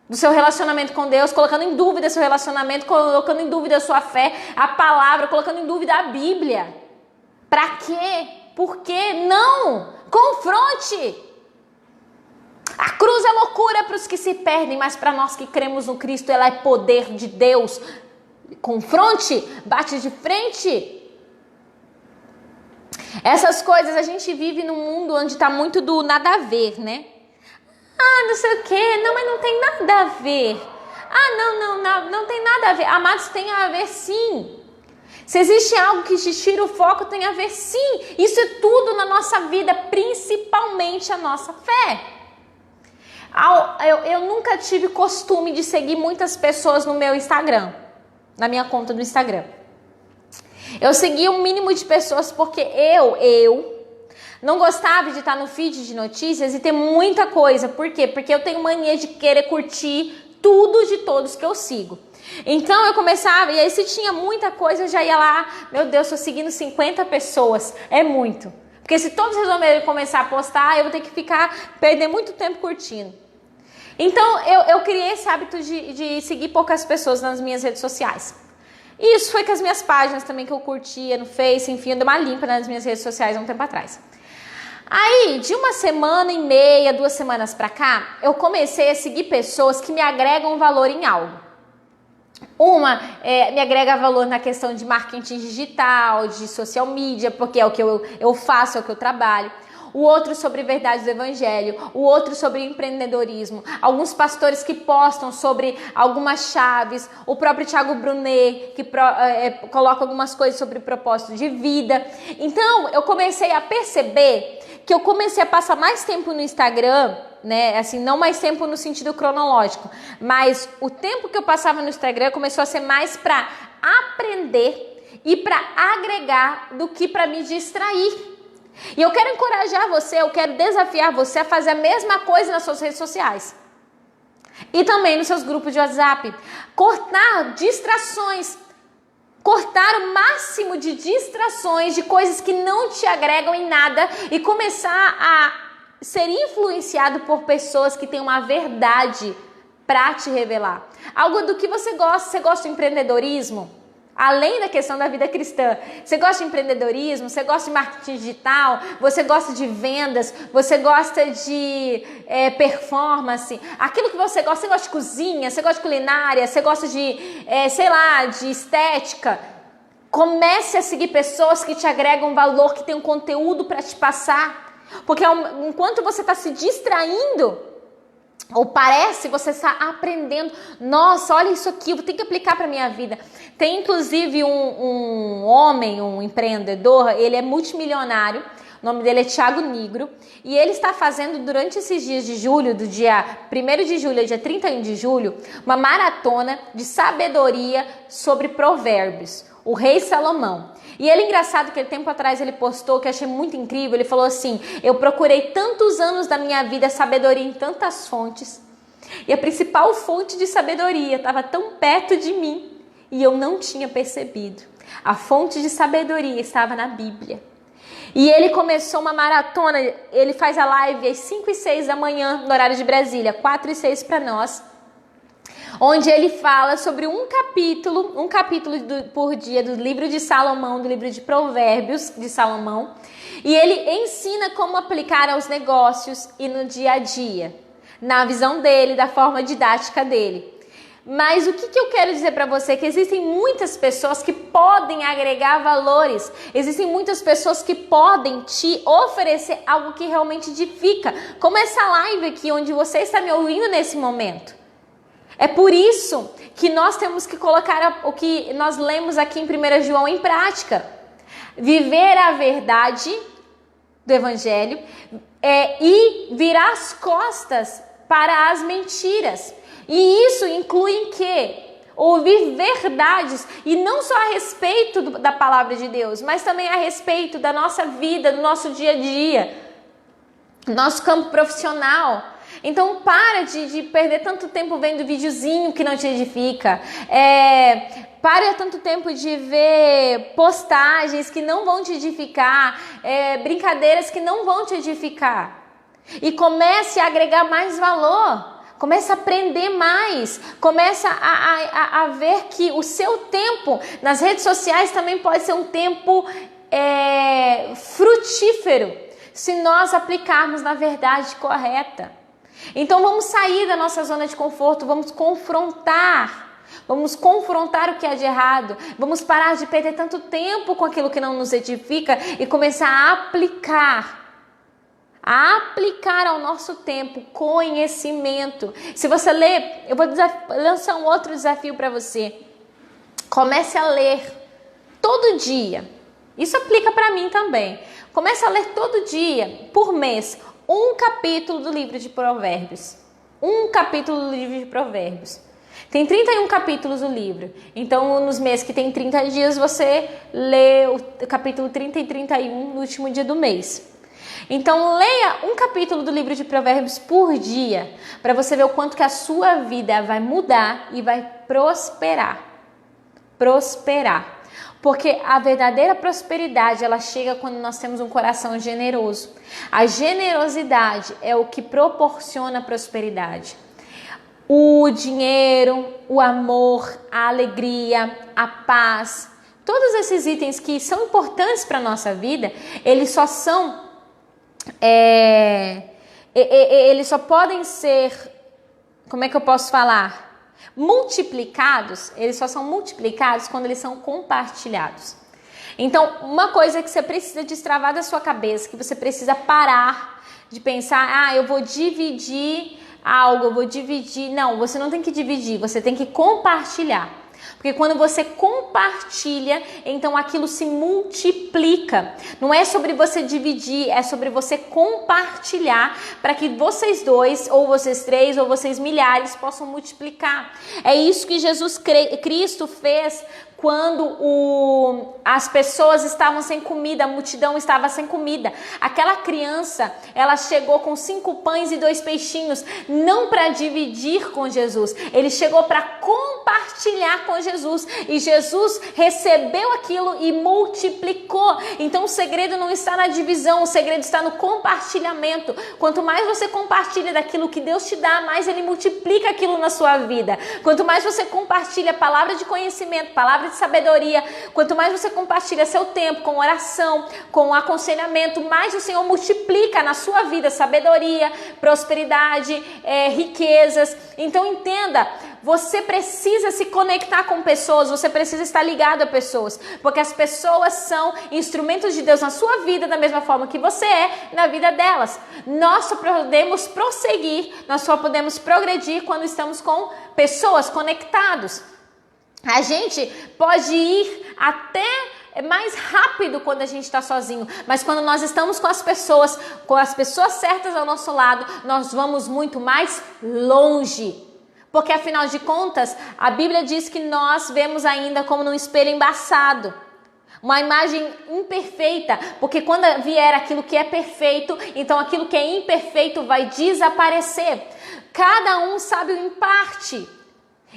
do seu relacionamento com Deus, colocando em dúvida seu relacionamento, colocando em dúvida a sua fé, a palavra, colocando em dúvida a Bíblia. Para quê? Por quê? Não! Confronte! A cruz é loucura para os que se perdem, mas para nós que cremos no Cristo, ela é poder de Deus. Confronte, bate de frente. Essas coisas, a gente vive num mundo onde está muito do nada a ver, né? Ah, não sei o quê, não, mas não tem nada a ver. Ah, não tem nada a ver. Amados, tem a ver sim. Se existe algo que te tira o foco, tem a ver sim. Isso é tudo na nossa vida, principalmente a nossa fé. Eu nunca tive costume de seguir muitas pessoas no meu Instagram, na minha conta do Instagram. Eu segui um mínimo de pessoas porque eu não gostava de estar no feed de notícias e ter muita coisa. Por quê? Porque eu tenho mania de querer curtir tudo de todos que eu sigo. Então eu começava, e aí se tinha muita coisa, eu já ia lá, meu Deus, estou seguindo 50 pessoas, é muito. Porque se todos resolverem começar a postar, eu vou ter que perder muito tempo curtindo. Então, eu criei esse hábito de seguir poucas pessoas nas minhas redes sociais. E isso foi com as minhas páginas também que eu curtia no Face, enfim, eu dei uma limpa nas minhas redes sociais há um tempo atrás. Aí, de 1,5 2 semanas pra cá, eu comecei a seguir pessoas que me agregam valor em algo. Uma me agrega valor na questão de marketing digital, de social media, porque é o que eu faço, é o que eu trabalho. O outro sobre verdades do evangelho, o outro sobre empreendedorismo, alguns pastores que postam sobre algumas chaves, o próprio Thiago Brunet, que coloca algumas coisas sobre propósito de vida. Então, eu comecei a perceber que eu comecei a passar mais tempo no Instagram, né? Assim, não mais tempo no sentido cronológico, mas o tempo que eu passava no Instagram começou a ser mais para aprender e para agregar do que para me distrair. E eu quero encorajar você, eu quero desafiar você a fazer a mesma coisa nas suas redes sociais. E também nos seus grupos de WhatsApp. Cortar distrações. Cortar o máximo de distrações, de coisas que não te agregam em nada e começar a ser influenciado por pessoas que têm uma verdade para te revelar. Algo do que você gosta. Você gosta de empreendedorismo? Além da questão da vida cristã, você gosta de empreendedorismo, você gosta de marketing digital, você gosta de vendas, você gosta de performance, aquilo que você gosta de cozinha, você gosta de culinária, você gosta de, de estética. Comece a seguir pessoas que te agregam valor, que tem um conteúdo para te passar, porque enquanto você está se distraindo, ou parece você está aprendendo, nossa, olha isso aqui, eu vou ter que aplicar para minha vida. Tem inclusive um homem, um empreendedor, ele é multimilionário, o nome dele é Thiago Nigro, e ele está fazendo durante esses dias de julho, do dia 1º de julho ao dia 31 de julho, uma maratona de sabedoria sobre provérbios, o rei Salomão. E ele, engraçado que tempo atrás ele postou, que eu achei muito incrível, ele falou assim: eu procurei tantos anos da minha vida sabedoria em tantas fontes, e a principal fonte de sabedoria estava tão perto de mim, e eu não tinha percebido. A fonte de sabedoria estava na Bíblia. E ele começou uma maratona, ele faz a live às 5 e 6 da manhã, no horário de Brasília, 4 e 6 para nós, onde ele fala sobre um capítulo por dia do livro de Salomão, do livro de Provérbios de Salomão, e ele ensina como aplicar aos negócios e no dia a dia, na visão dele, da forma didática dele. Mas o que eu quero dizer para você? Que existem muitas pessoas que podem agregar valores. Existem muitas pessoas que podem te oferecer algo que realmente edifica. Como essa live aqui, onde você está me ouvindo nesse momento. É por isso que nós temos que colocar o que nós lemos aqui em 1 João em prática. Viver a verdade do Evangelho e virar as costas para as mentiras. E isso inclui em quê? Ouvir verdades, e não só a respeito da palavra de Deus, mas também a respeito da nossa vida, do nosso dia a dia, nosso campo profissional. Então para de perder tanto tempo vendo videozinho que não te edifica, para tanto tempo de ver postagens que não vão te edificar, brincadeiras que não vão te edificar, e comece a agregar mais valor. Começa a aprender mais, começa a ver que o seu tempo nas redes sociais também pode ser um tempo frutífero, se nós aplicarmos na verdade correta. Então vamos sair da nossa zona de conforto, vamos confrontar o que há de errado, vamos parar de perder tanto tempo com aquilo que não nos edifica e começar a aplicar ao nosso tempo conhecimento. Se você ler, eu vou lançar um outro desafio para você. Comece a ler todo dia. Isso aplica para mim também. Comece a ler todo dia, por mês, um capítulo do livro de Provérbios. Um capítulo do livro de Provérbios. Tem 31 capítulos o livro. Então, nos meses que tem 30 dias, você lê o capítulo 30 e 31 no último dia do mês. Então leia um capítulo do livro de Provérbios por dia, para você ver o quanto que a sua vida vai mudar e vai prosperar. Porque a verdadeira prosperidade, ela chega quando nós temos um coração generoso. A generosidade é o que proporciona a prosperidade. O dinheiro, o amor, a alegria, a paz, todos esses itens que são importantes para a nossa vida, eles só são eles só podem ser, como é que eu posso falar? Multiplicados, eles só são multiplicados quando eles são compartilhados. Então, uma coisa que você precisa destravar da sua cabeça, que você precisa parar de pensar, eu vou dividir algo, Não, você não tem que dividir, você tem que compartilhar. Porque quando você compartilha, então aquilo se multiplica. Não é sobre você dividir, é sobre você compartilhar para que vocês dois, ou vocês três, ou vocês milhares possam multiplicar. É isso que Jesus Cristo fez quando as pessoas estavam sem comida, a multidão estava sem comida. Aquela criança, ela chegou com 5 pães e 2 peixinhos, não para dividir com Jesus, ele chegou para compartilhar com Jesus, e Jesus recebeu aquilo e multiplicou. Então o segredo não está na divisão, o segredo está no compartilhamento. Quanto mais você compartilha daquilo que Deus te dá, mais ele multiplica aquilo na sua vida. Quanto mais você compartilha palavra de conhecimento, palavra de sabedoria, quanto mais você compartilha seu tempo com oração, com aconselhamento, mais o Senhor multiplica na sua vida sabedoria, prosperidade, riquezas. Então entenda, você precisa se conectar com pessoas, você precisa estar ligado a pessoas, porque as pessoas são instrumentos de Deus na sua vida, da mesma forma que você é na vida delas. Nós só podemos prosseguir, nós só podemos progredir quando estamos com pessoas conectados. A gente pode ir até mais rápido quando a gente está sozinho, mas quando nós estamos com as pessoas certas ao nosso lado, nós vamos muito mais longe. Porque afinal de contas, a Bíblia diz que nós vemos ainda como num espelho embaçado, uma imagem imperfeita, porque quando vier aquilo que é perfeito, então aquilo que é imperfeito vai desaparecer. Cada um sabe em parte.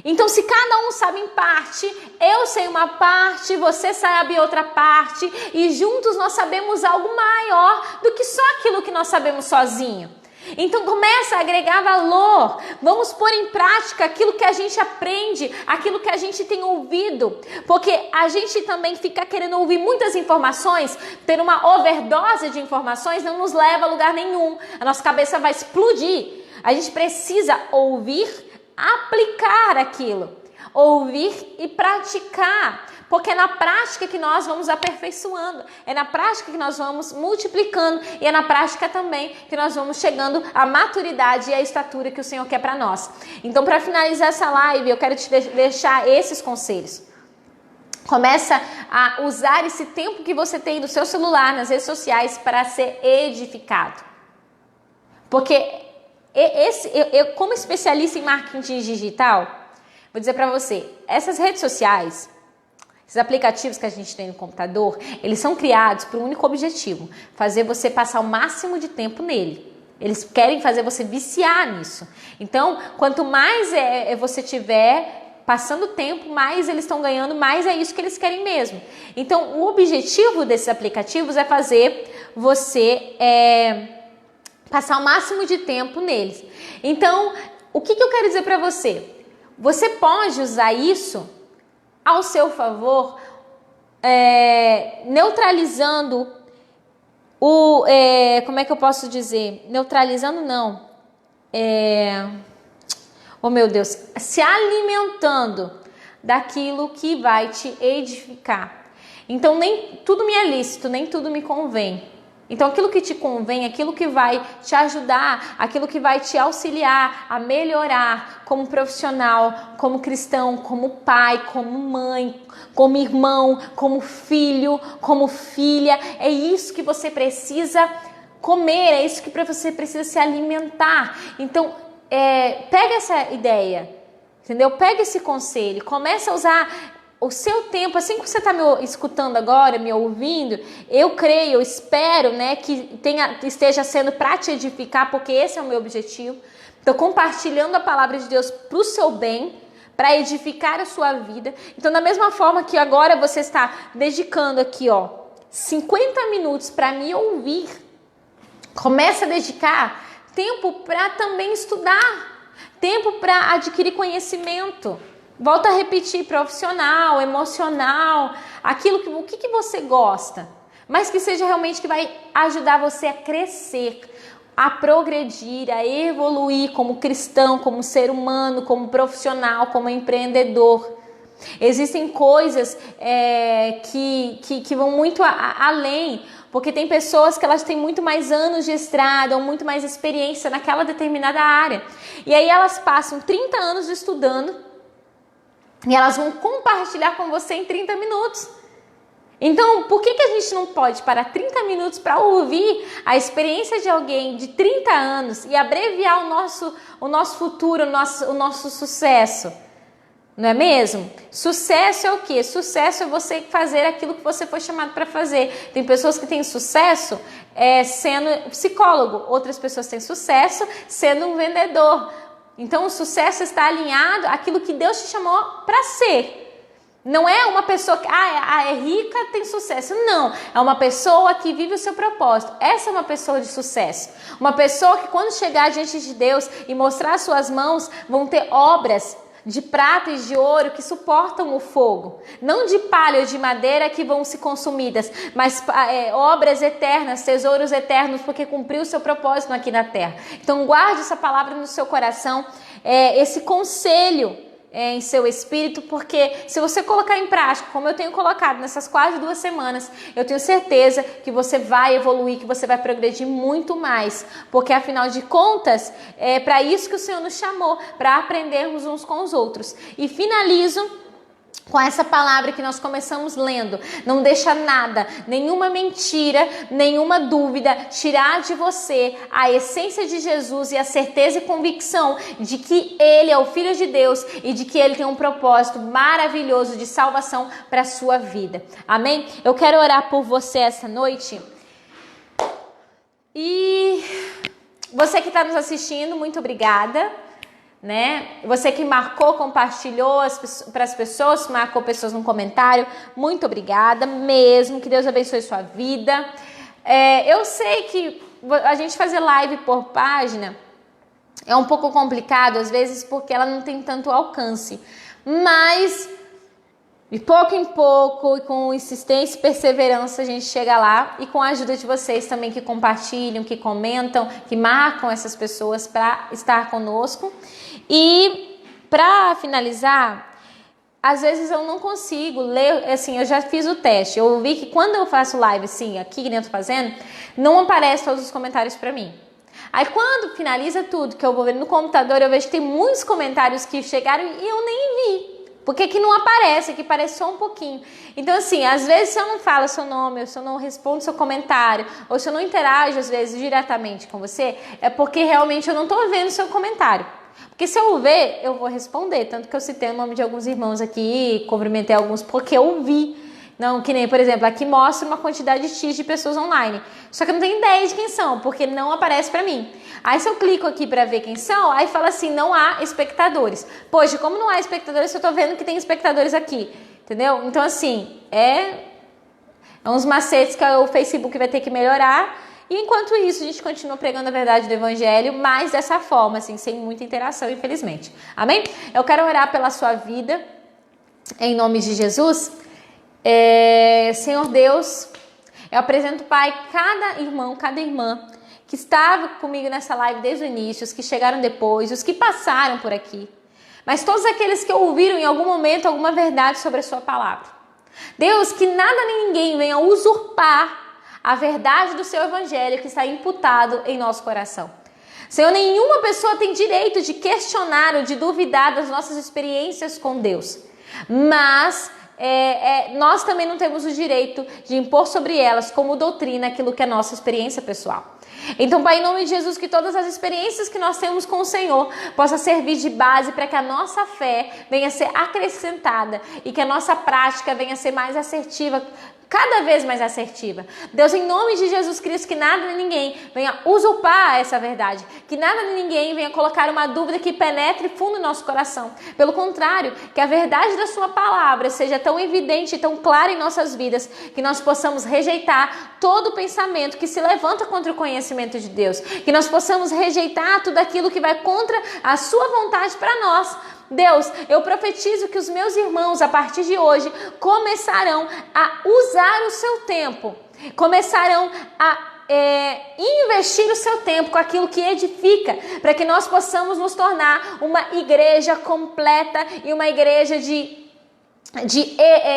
Então, se cada um sabe em parte, eu sei uma parte, você sabe outra parte, e juntos nós sabemos algo maior do que só aquilo que nós sabemos sozinho. Então começa a agregar valor, vamos pôr em prática aquilo que a gente aprende, aquilo que a gente tem ouvido, porque a gente também fica querendo ouvir muitas informações, ter uma overdose de informações não nos leva a lugar nenhum, a nossa cabeça vai explodir. A gente precisa ouvir, aplicar aquilo, ouvir e praticar, porque é na prática que nós vamos aperfeiçoando, é na prática que nós vamos multiplicando e é na prática também que nós vamos chegando à maturidade e à estatura que o Senhor quer para nós. Então, para finalizar essa live, eu quero te deixar esses conselhos. Começa a usar esse tempo que você tem no seu celular, nas redes sociais, para ser edificado. Porque eu como especialista em marketing digital, vou dizer para você, essas redes sociais, esses aplicativos que a gente tem no computador, eles são criados para um único objetivo, fazer você passar o máximo de tempo nele. Eles querem fazer você viciar nisso. Então, quanto mais você tiver passando tempo, mais eles estão ganhando, mais é isso que eles querem mesmo. Então, o objetivo desses aplicativos é fazer você passar o máximo de tempo neles. Então, o que eu quero dizer para você? Você pode usar isso ao seu favor, neutralizando como é que eu posso dizer? Neutralizando não. Oh meu Deus, se alimentando daquilo que vai te edificar. Então, nem tudo me é lícito, nem tudo me convém. Então, aquilo que te convém, aquilo que vai te ajudar, aquilo que vai te auxiliar a melhorar como profissional, como cristão, como pai, como mãe, como irmão, como filho, como filha, é isso que você precisa comer, é isso que você precisa se alimentar. Então, pega essa ideia, entendeu? Pega esse conselho, começa a usar o seu tempo, assim que você está me escutando agora, me ouvindo, eu creio, eu espero, que esteja sendo para te edificar, porque esse é o meu objetivo. Estou compartilhando a palavra de Deus para o seu bem, para edificar a sua vida. Então, da mesma forma que agora você está dedicando aqui, 50 minutos para me ouvir, começa a dedicar tempo para também estudar, tempo para adquirir conhecimento. Volta a repetir, profissional, emocional, o que você gosta, mas que seja realmente que vai ajudar você a crescer, a progredir, a evoluir como cristão, como ser humano, como profissional, como empreendedor. Existem coisas que vão muito além, porque tem pessoas que elas têm muito mais anos de estrada ou muito mais experiência naquela determinada área. E aí elas passam 30 anos estudando, e elas vão compartilhar com você em 30 minutos. Então, por que a gente não pode parar 30 minutos para ouvir a experiência de alguém de 30 anos e abreviar o nosso futuro, o nosso sucesso? Não é mesmo? Sucesso é o quê? Sucesso é você fazer aquilo que você foi chamado para fazer. Tem pessoas que têm sucesso sendo psicólogo, outras pessoas têm sucesso sendo um vendedor. Então, o sucesso está alinhado àquilo que Deus te chamou para ser. Não é uma pessoa que é rica, tem sucesso. Não, é uma pessoa que vive o seu propósito. Essa é uma pessoa de sucesso. Uma pessoa que quando chegar diante de Deus e mostrar suas mãos, vão ter obras de prata e de ouro que suportam o fogo. Não de palha ou de madeira que vão se consumidas, mas obras eternas, tesouros eternos, porque cumpriu o seu propósito aqui na terra. Então guarde essa palavra no seu coração, esse conselho em seu espírito, porque se você colocar em prática, como eu tenho colocado nessas quase 2 semanas, eu tenho certeza que você vai evoluir, que você vai progredir muito mais, porque afinal de contas, é para isso que o Senhor nos chamou, para aprendermos uns com os outros. E finalizo com essa palavra que nós começamos lendo. Não deixa nada, nenhuma mentira, nenhuma dúvida tirar de você a essência de Jesus e a certeza e convicção de que Ele é o Filho de Deus e de que Ele tem um propósito maravilhoso de salvação para a sua vida. Amém? Eu quero orar por você essa noite. E você que está nos assistindo, muito obrigada né? Você que marcou, compartilhou para as pessoas, marcou pessoas no comentário, muito obrigada mesmo, que Deus abençoe sua vida. Eu sei que a gente fazer live por página é um pouco complicado às vezes porque ela não tem tanto alcance, mas de pouco em pouco, e com insistência e perseverança, a gente chega lá, e com a ajuda de vocês também que compartilham, que comentam, que marcam essas pessoas para estar conosco. E para finalizar, às vezes eu não consigo ler, assim, eu já fiz o teste, eu vi que quando eu faço live assim, aqui que nem eu tô fazendo, não aparece todos os comentários para mim. Aí quando finaliza tudo, que eu vou ver no computador, eu vejo que tem muitos comentários que chegaram e eu nem vi. Por que não aparece? Que parece só um pouquinho. Então, assim, às vezes se eu não falo seu nome, ou se eu não respondo seu comentário, ou se eu não interajo, às vezes, diretamente com você, é porque realmente eu não tô vendo seu comentário. Porque se eu ver, eu vou responder. Tanto que eu citei o nome de alguns irmãos aqui, cumprimentei alguns porque eu vi. Não, que nem, por exemplo, aqui mostra uma quantidade X de pessoas online. Só que eu não tenho ideia de quem são, porque não aparece pra mim. Aí se eu clico aqui pra ver quem são, aí fala assim, não há espectadores. Poxa, como não há espectadores, eu tô vendo que tem espectadores aqui. Entendeu? Então, assim, é uns macetes que o Facebook vai ter que melhorar. E enquanto isso, a gente continua pregando a verdade do Evangelho, mas dessa forma, assim, sem muita interação, infelizmente. Amém? Eu quero orar pela sua vida, em nome de Jesus. Senhor Deus, eu apresento, Pai, cada irmão, cada irmã que estava comigo nessa live desde o início, os que chegaram depois, os que passaram por aqui, mas todos aqueles que ouviram em algum momento alguma verdade sobre a sua palavra. Deus, que nada nem ninguém venha usurpar a verdade do seu evangelho que está imputado em nosso coração. Senhor, nenhuma pessoa tem direito de questionar ou de duvidar das nossas experiências com Deus, mas nós também não temos o direito de impor sobre elas como doutrina aquilo que é nossa experiência pessoal. Então, Pai, em nome de Jesus, que todas as experiências que nós temos com o Senhor possa servir de base para que a nossa fé venha a ser acrescentada e que a nossa prática venha a ser mais assertiva, cada vez mais assertiva. Deus, em nome de Jesus Cristo, que nada nem ninguém venha usurpar essa verdade, que nada nem ninguém venha colocar uma dúvida que penetre fundo no nosso coração. Pelo contrário, que a verdade da sua palavra seja tão evidente e tão clara em nossas vidas, que nós possamos rejeitar todo pensamento que se levanta contra o conhecimento de Deus, que nós possamos rejeitar tudo aquilo que vai contra a sua vontade para nós. Deus, eu profetizo que os meus irmãos, a partir de hoje, começarão a usar o seu tempo, começarão a investir o seu tempo com aquilo que edifica, para que nós possamos nos tornar uma igreja completa e uma igreja de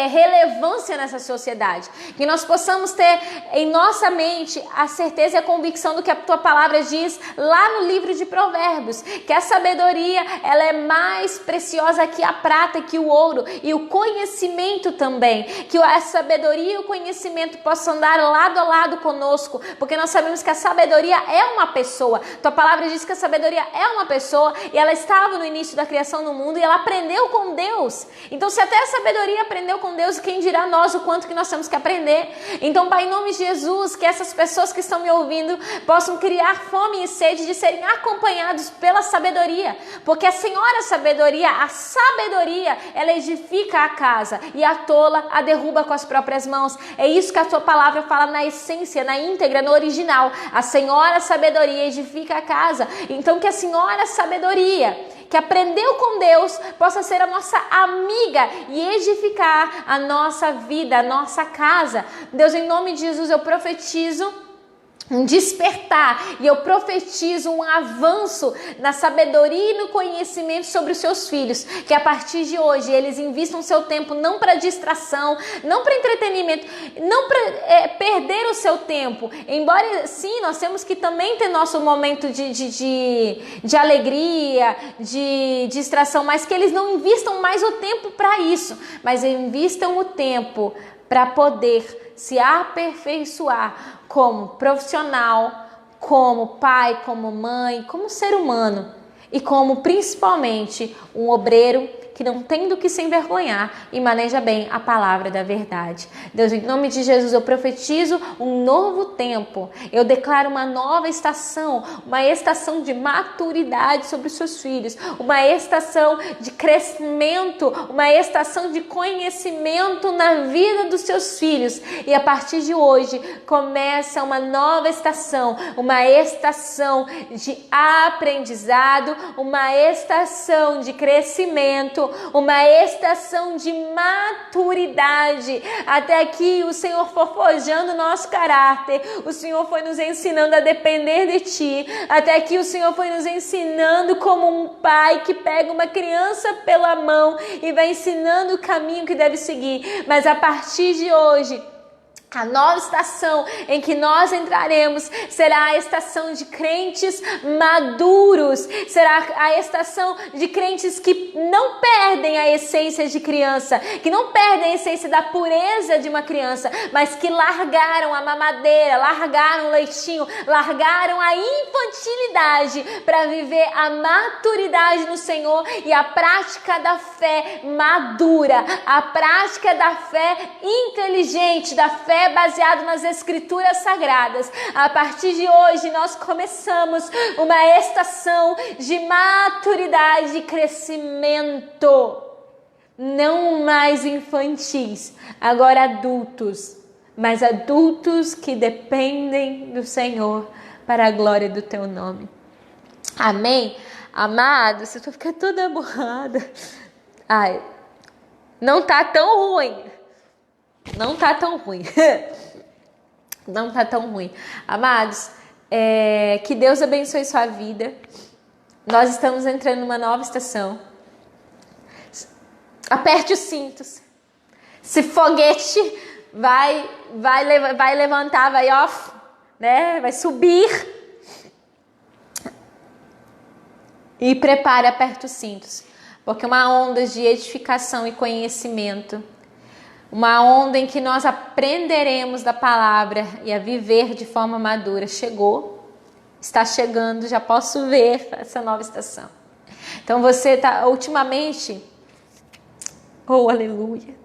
relevância nessa sociedade, que nós possamos ter em nossa mente a certeza e a convicção do que a tua palavra diz lá no livro de Provérbios, que a sabedoria ela é mais preciosa que a prata, que o ouro, e o conhecimento também, que a sabedoria e o conhecimento possam andar lado a lado conosco, porque nós sabemos que a sabedoria é uma pessoa. Tua palavra diz que a sabedoria é uma pessoa e ela estava no início da criação do mundo e ela aprendeu com Deus. Então, se até essa sabedoria aprendeu com Deus, quem dirá nós o quanto que nós temos que aprender? Então, Pai, em nome de Jesus, que essas pessoas que estão me ouvindo possam criar fome e sede de serem acompanhados pela sabedoria, porque a Senhora sabedoria, ela edifica a casa e a tola a derruba com as próprias mãos. É isso que a tua palavra fala na essência, na íntegra, no original. A Senhora sabedoria edifica a casa. Então, que a Senhora sabedoria, que aprendeu com Deus, possa ser a nossa amiga e edificar a nossa vida, a nossa casa. Deus, em nome de Jesus, eu profetizo um despertar e eu profetizo um avanço na sabedoria e no conhecimento sobre os seus filhos, que a partir de hoje eles investam seu tempo não para distração, não para entretenimento, não para perder o seu tempo, embora sim nós temos que também ter nosso momento de alegria, de distração, mas que eles não investam mais o tempo para isso, mas investam o tempo para poder se aperfeiçoar como profissional, como pai, como mãe, como ser humano e como principalmente um obreiro que não tem do que se envergonhar e maneja bem a palavra da verdade. Deus, em nome de Jesus, eu profetizo um novo tempo. Eu declaro uma nova estação, uma estação de maturidade sobre os seus filhos, uma estação de crescimento, uma estação de conhecimento na vida dos seus filhos. E a partir de hoje começa uma nova estação, uma estação de aprendizado, uma estação de crescimento, uma estação de maturidade. Até aqui o Senhor foi forjando o nosso caráter, o Senhor foi nos ensinando a depender de Ti. Até aqui o Senhor foi nos ensinando como um pai que pega uma criança pela mão e vai ensinando o caminho que deve seguir. Mas a partir de hoje, a nova estação em que nós entraremos será a estação de crentes maduros, será a estação de crentes que não perdem a essência de criança, que não perdem a essência da pureza de uma criança, mas que largaram a mamadeira, largaram o leitinho, largaram a infantilidade para viver a maturidade no Senhor e a prática da fé madura, a prática da fé inteligente, da fé baseado nas escrituras sagradas. A partir de hoje nós começamos uma estação de maturidade e crescimento, não mais infantis, agora adultos, mas adultos que dependem do Senhor para a glória do teu nome. Amém? Amados, eu tô ficando toda borrada. Ai, não tá tão ruim. Não tá tão ruim. Não tá tão ruim. Amados, que Deus abençoe sua vida. Nós estamos entrando numa nova estação. Aperte os cintos. Esse foguete vai levantar, vai off, né? Vai subir. E prepare, aperte os cintos. Porque uma onda de edificação e conhecimento, uma onda em que nós aprenderemos da palavra e a viver de forma madura, chegou, está chegando, já posso ver essa nova estação. Então você está ultimamente, aleluia,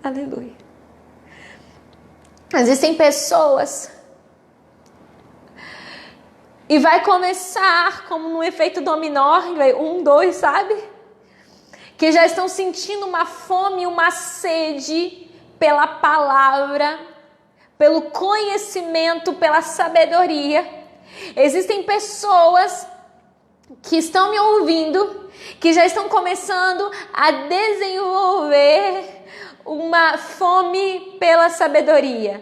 aleluia. Existem pessoas e vai começar como num efeito dominó, 1, 2, sabe? Que já estão sentindo uma fome, uma sede pela palavra, pelo conhecimento, pela sabedoria. Existem pessoas que estão me ouvindo, que já estão começando a desenvolver uma fome pela sabedoria,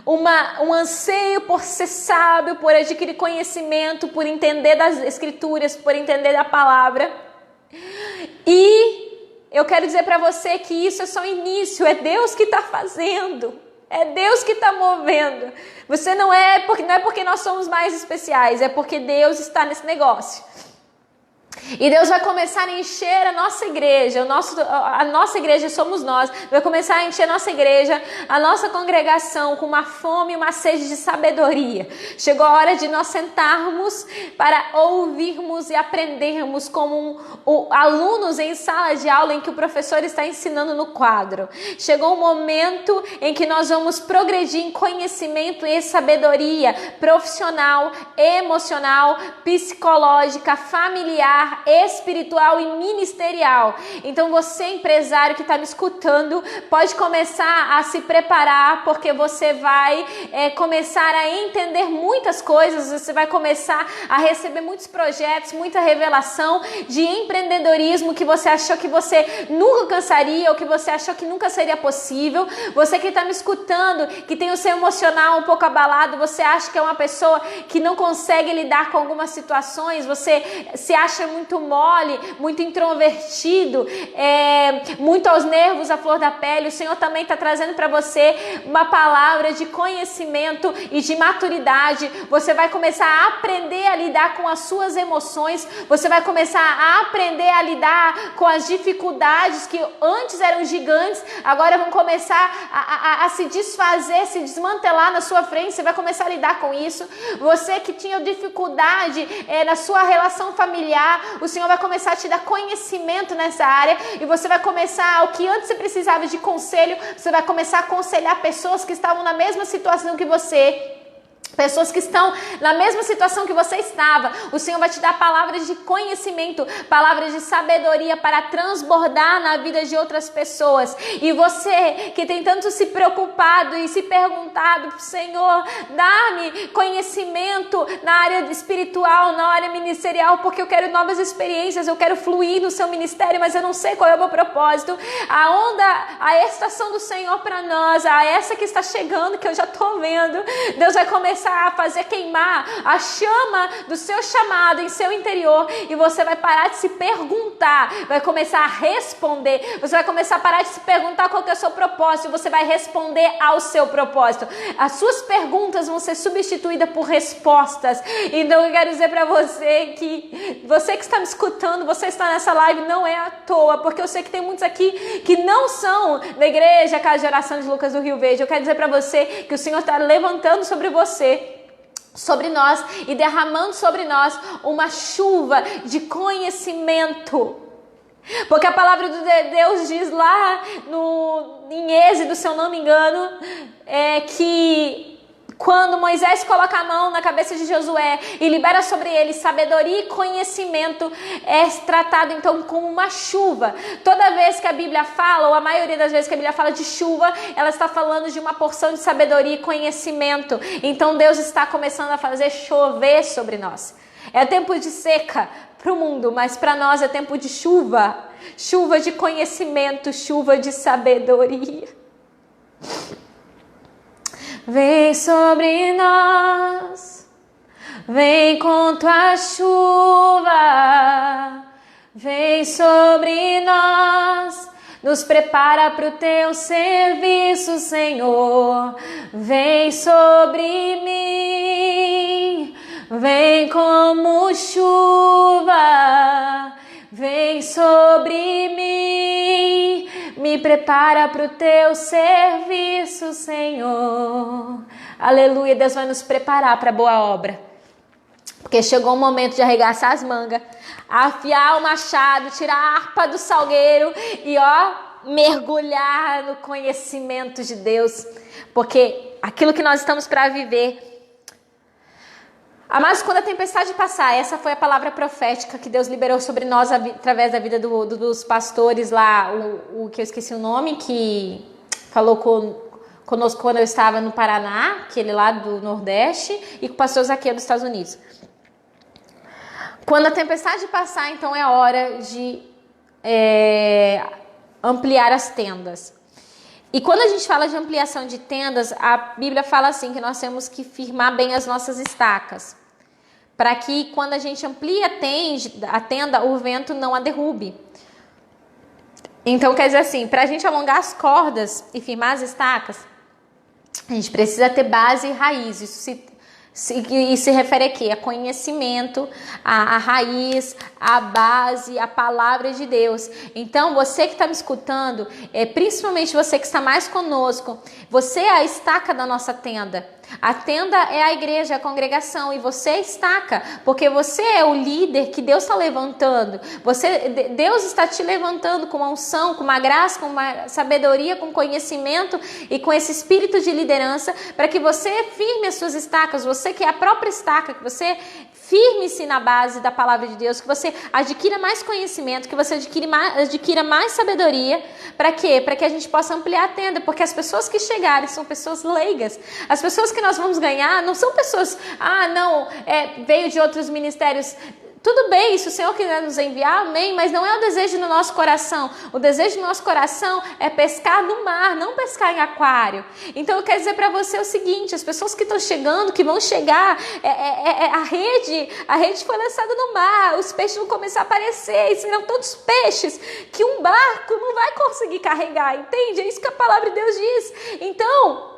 um anseio por ser sábio, por adquirir conhecimento, por entender das escrituras, por entender da palavra. E eu quero dizer para você que isso é só o início, é Deus que está fazendo, é Deus que está movendo. Você não é porque nós somos mais especiais, é porque Deus está nesse negócio. E Deus vai começar a encher a nossa igreja, a nossa igreja somos nós, vai começar a encher a nossa igreja, a nossa congregação com uma fome e uma sede de sabedoria. Chegou a hora de nós sentarmos para ouvirmos e aprendermos como alunos em sala de aula em que o professor está ensinando no quadro. Chegou o momento em que nós vamos progredir em conhecimento e sabedoria profissional, emocional, psicológica, familiar, espiritual e ministerial. Então você, empresário que está me escutando, pode começar a se preparar, porque você vai começar a entender muitas coisas, você vai começar a receber muitos projetos, muita revelação de empreendedorismo que você achou que você nunca alcançaria ou que você achou que nunca seria possível. Você que está me escutando, que tem o seu emocional um pouco abalado, você acha que é uma pessoa que não consegue lidar com algumas situações, você se acha muito mole, muito introvertido, muito aos nervos, à flor da pele. O Senhor também está trazendo para você uma palavra de conhecimento e de maturidade. Você vai começar a aprender a lidar com as suas emoções, você vai começar a aprender a lidar com as dificuldades que antes eram gigantes, agora vão começar a se desfazer, se desmantelar na sua frente. Você vai começar a lidar com isso. Você que tinha dificuldade na sua relação familiar, o Senhor vai começar a te dar conhecimento nessa área, e você vai começar, o que antes você precisava de conselho, você vai começar a aconselhar pessoas que estavam na mesma situação que você. Pessoas que estão na mesma situação que você estava. O Senhor vai te dar palavras de conhecimento, palavras de sabedoria para transbordar na vida de outras pessoas. E você que tem tanto se preocupado e se perguntado, Senhor, dá-me conhecimento na área espiritual, na área ministerial, porque eu quero novas experiências, eu quero fluir no seu ministério, mas eu não sei qual é o meu propósito. A estação do Senhor para nós, a essa que está chegando, que eu já estou vendo, Deus vai começar a fazer queimar a chama do seu chamado em seu interior, e você vai parar de se perguntar, vai começar a responder. Você vai começar a parar de se perguntar qual que é o seu propósito, e você vai responder ao seu propósito. As suas perguntas vão ser substituídas por respostas. Então eu quero dizer para você que está me escutando, você está nessa live, não é à toa, porque eu sei que tem muitos aqui que não são da igreja Casa de Oração de Lucas do Rio Verde. Eu quero dizer para você que o Senhor está levantando sobre você, sobre nós, e derramando sobre nós uma chuva de conhecimento. Porque a palavra de Deus diz lá em Êxodo, se eu não me engano, que quando Moisés coloca a mão na cabeça de Josué e libera sobre ele sabedoria e conhecimento, é tratado então como uma chuva. Toda vez que a Bíblia fala, ou a maioria das vezes que a Bíblia fala de chuva, ela está falando de uma porção de sabedoria e conhecimento. Então Deus está começando a fazer chover sobre nós. É tempo de seca para o mundo, mas para nós é tempo de chuva. Chuva de conhecimento, chuva de sabedoria. Vem sobre nós, vem com tua chuva, vem sobre nós, nos prepara para o teu serviço, Senhor. Vem sobre mim, vem como chuva, vem sobre mim, me prepara para o teu serviço, Senhor. Aleluia, Deus vai nos preparar para a boa obra. Porque chegou o momento de arregaçar as mangas, afiar o machado, tirar a harpa do salgueiro e mergulhar no conhecimento de Deus. Porque aquilo que nós estamos para viver. Mas quando a tempestade passar, essa foi a palavra profética que Deus liberou sobre nós através da vida dos pastores lá, o que eu esqueci o nome, que falou conosco quando eu estava no Paraná, aquele lá do Nordeste, e com o pastor Zaqueu dos Estados Unidos. Quando a tempestade passar, então é hora de ampliar as tendas. E quando a gente fala de ampliação de tendas, a Bíblia fala assim, que nós temos que firmar bem as nossas estacas, para que quando a gente amplia a tenda, o vento não a derrube. Então quer dizer assim, para a gente alongar as cordas e firmar as estacas, a gente precisa ter base e raiz. Isso se refere aqui a conhecimento, a raiz, a base, a palavra de Deus. Então você que está me escutando, principalmente você que está mais conosco, você é a estaca da nossa tenda. A tenda é a igreja, a congregação, e você é estaca, porque você é o líder que Deus está levantando. Deus está te levantando com uma unção, com uma graça, com uma sabedoria, com conhecimento e com esse espírito de liderança, para que você firme as suas estacas, você que é a própria estaca, que você firme-se na base da palavra de Deus, que você adquira mais conhecimento, que você adquira mais sabedoria. Para quê? Para que a gente possa ampliar a tenda, porque as pessoas que chegarem são pessoas leigas. As pessoas que nós vamos ganhar não são pessoas, veio de outros ministérios. Tudo bem, se o Senhor quiser nos enviar, amém, mas não é o desejo do nosso coração. O desejo do nosso coração é pescar no mar, não pescar em aquário. Então eu quero dizer para você o seguinte, as pessoas que estão chegando, que vão chegar, a rede foi lançada no mar, os peixes vão começar a aparecer, e serão tantos peixes que um barco não vai conseguir carregar, entende? É isso que a palavra de Deus diz. Então,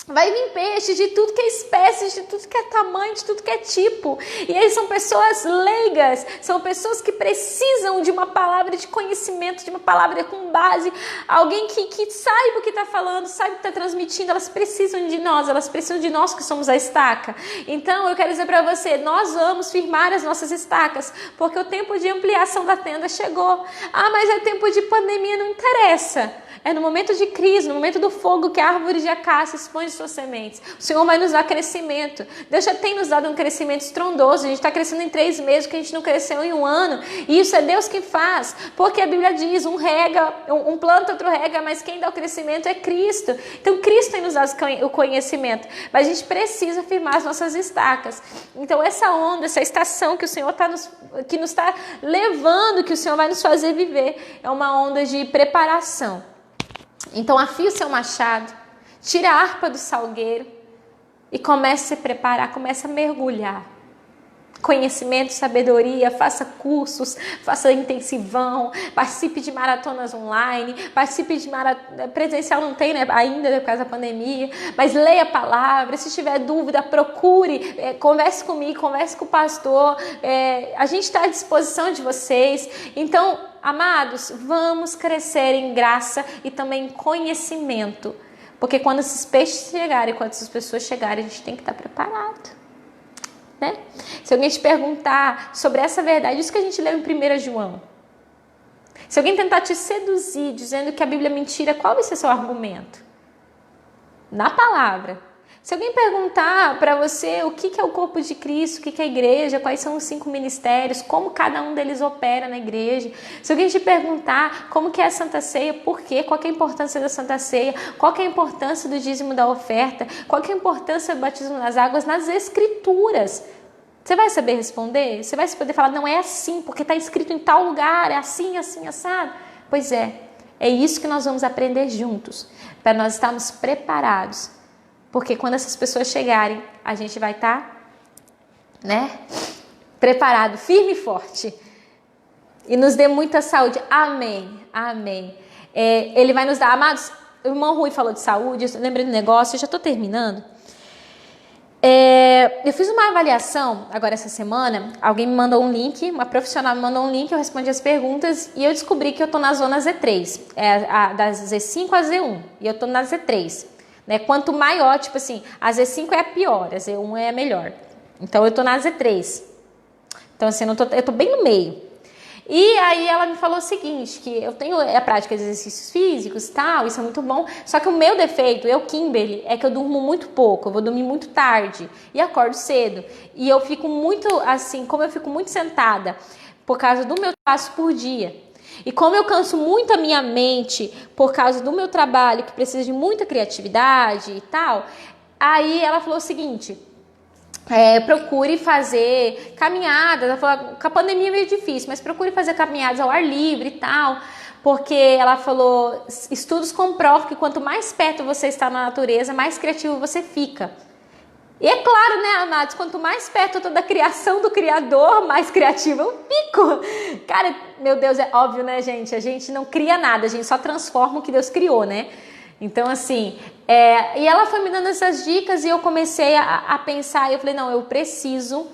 Vai vir peixe de tudo que é espécie, de tudo que é tamanho, de tudo que é tipo. E eles são pessoas leigas, são pessoas que precisam de uma palavra de conhecimento, de uma palavra com base. Alguém que saiba o que está falando, saiba o que está transmitindo. Elas precisam de nós que somos a estaca. Então eu quero dizer para você, nós vamos firmar as nossas estacas, porque o tempo de ampliação da tenda chegou. Ah, mas é tempo de pandemia, não interessa. É no momento de crise, no momento do fogo, que a árvore de acácia expõe suas sementes. O Senhor vai nos dar crescimento. Deus já tem nos dado um crescimento estrondoso. A gente está crescendo em 3 meses, que a gente não cresceu em 1 ano. E isso é Deus que faz. Porque a Bíblia diz, um rega, um planta, outro rega, mas quem dá o crescimento é Cristo. Então Cristo tem nos dado o conhecimento. Mas a gente precisa firmar as nossas estacas. Então essa onda, essa estação que o Senhor que nos está levando, que o Senhor vai nos fazer viver, é uma onda de preparação. Então afia o seu machado, tira a harpa do salgueiro e comece a se preparar, comece a mergulhar. Conhecimento, sabedoria, faça cursos, faça intensivão, participe de maratonas online, participe de presencial não tem, né, ainda por causa da pandemia, mas leia a palavra, se tiver dúvida, procure, converse comigo, converse com o pastor, a gente está à disposição de vocês. Então, amados, vamos crescer em graça e também em conhecimento, porque quando esses peixes chegarem, quando essas pessoas chegarem, a gente tem que estar preparado. Né? Se alguém te perguntar sobre essa verdade, isso que a gente leu em 1 João. Se alguém tentar te seduzir, dizendo que a Bíblia é mentira, qual vai ser seu argumento? Na palavra. Se alguém perguntar para você o que é o corpo de Cristo, o que é a igreja, quais são os 5 ministérios, como cada um deles opera na igreja. Se alguém te perguntar como que é a Santa Ceia, por quê, qual que é a importância da Santa Ceia, qual que é a importância do dízimo da oferta, qual que é a importância do batismo nas águas, nas Escrituras. Você vai saber responder? Você vai poder falar, não é assim, porque está escrito em tal lugar, é assim, assim, assado? Pois é isso que nós vamos aprender juntos, para nós estarmos preparados. Porque quando essas pessoas chegarem, a gente vai estar, preparado, firme e forte. E nos dê muita saúde. Amém. Amém. Ele vai nos dar, amados, o irmão Rui falou de saúde, eu lembrei do negócio, eu já estou terminando. Eu fiz uma avaliação agora essa semana, alguém me mandou um link, uma profissional me mandou um link, eu respondi as perguntas e eu descobri que eu estou na zona Z3, das Z5 a Z1, e eu estou na Z3. Né? Quanto maior, tipo assim, a Z5 é a pior, a Z1 é a melhor. Então eu tô na Z3. Então assim, eu tô bem no meio. E aí ela me falou o seguinte, que eu tenho a prática de exercícios físicos e tal, isso é muito bom, só que o meu defeito, Kimberly, é que eu durmo muito pouco, eu vou dormir muito tarde e acordo cedo. E eu fico muito assim, como eu fico muito sentada por causa do meu passo por dia. E como eu canso muito a minha mente por causa do meu trabalho, que precisa de muita criatividade e tal, aí ela falou o seguinte, procure fazer caminhadas. Ela falou, com a pandemia é meio difícil, mas procure fazer caminhadas ao ar livre e tal, porque ela falou, estudos comprovam que quanto mais perto você está na natureza, mais criativo você fica. E é claro, né, amados, quanto mais perto eu tô da criação do Criador, mais criativa eu fico. Cara, meu Deus, é óbvio, né, gente? A gente não cria nada, a gente só transforma o que Deus criou, né? Então, assim, e ela foi me dando essas dicas e eu comecei a pensar, e eu falei, não, eu preciso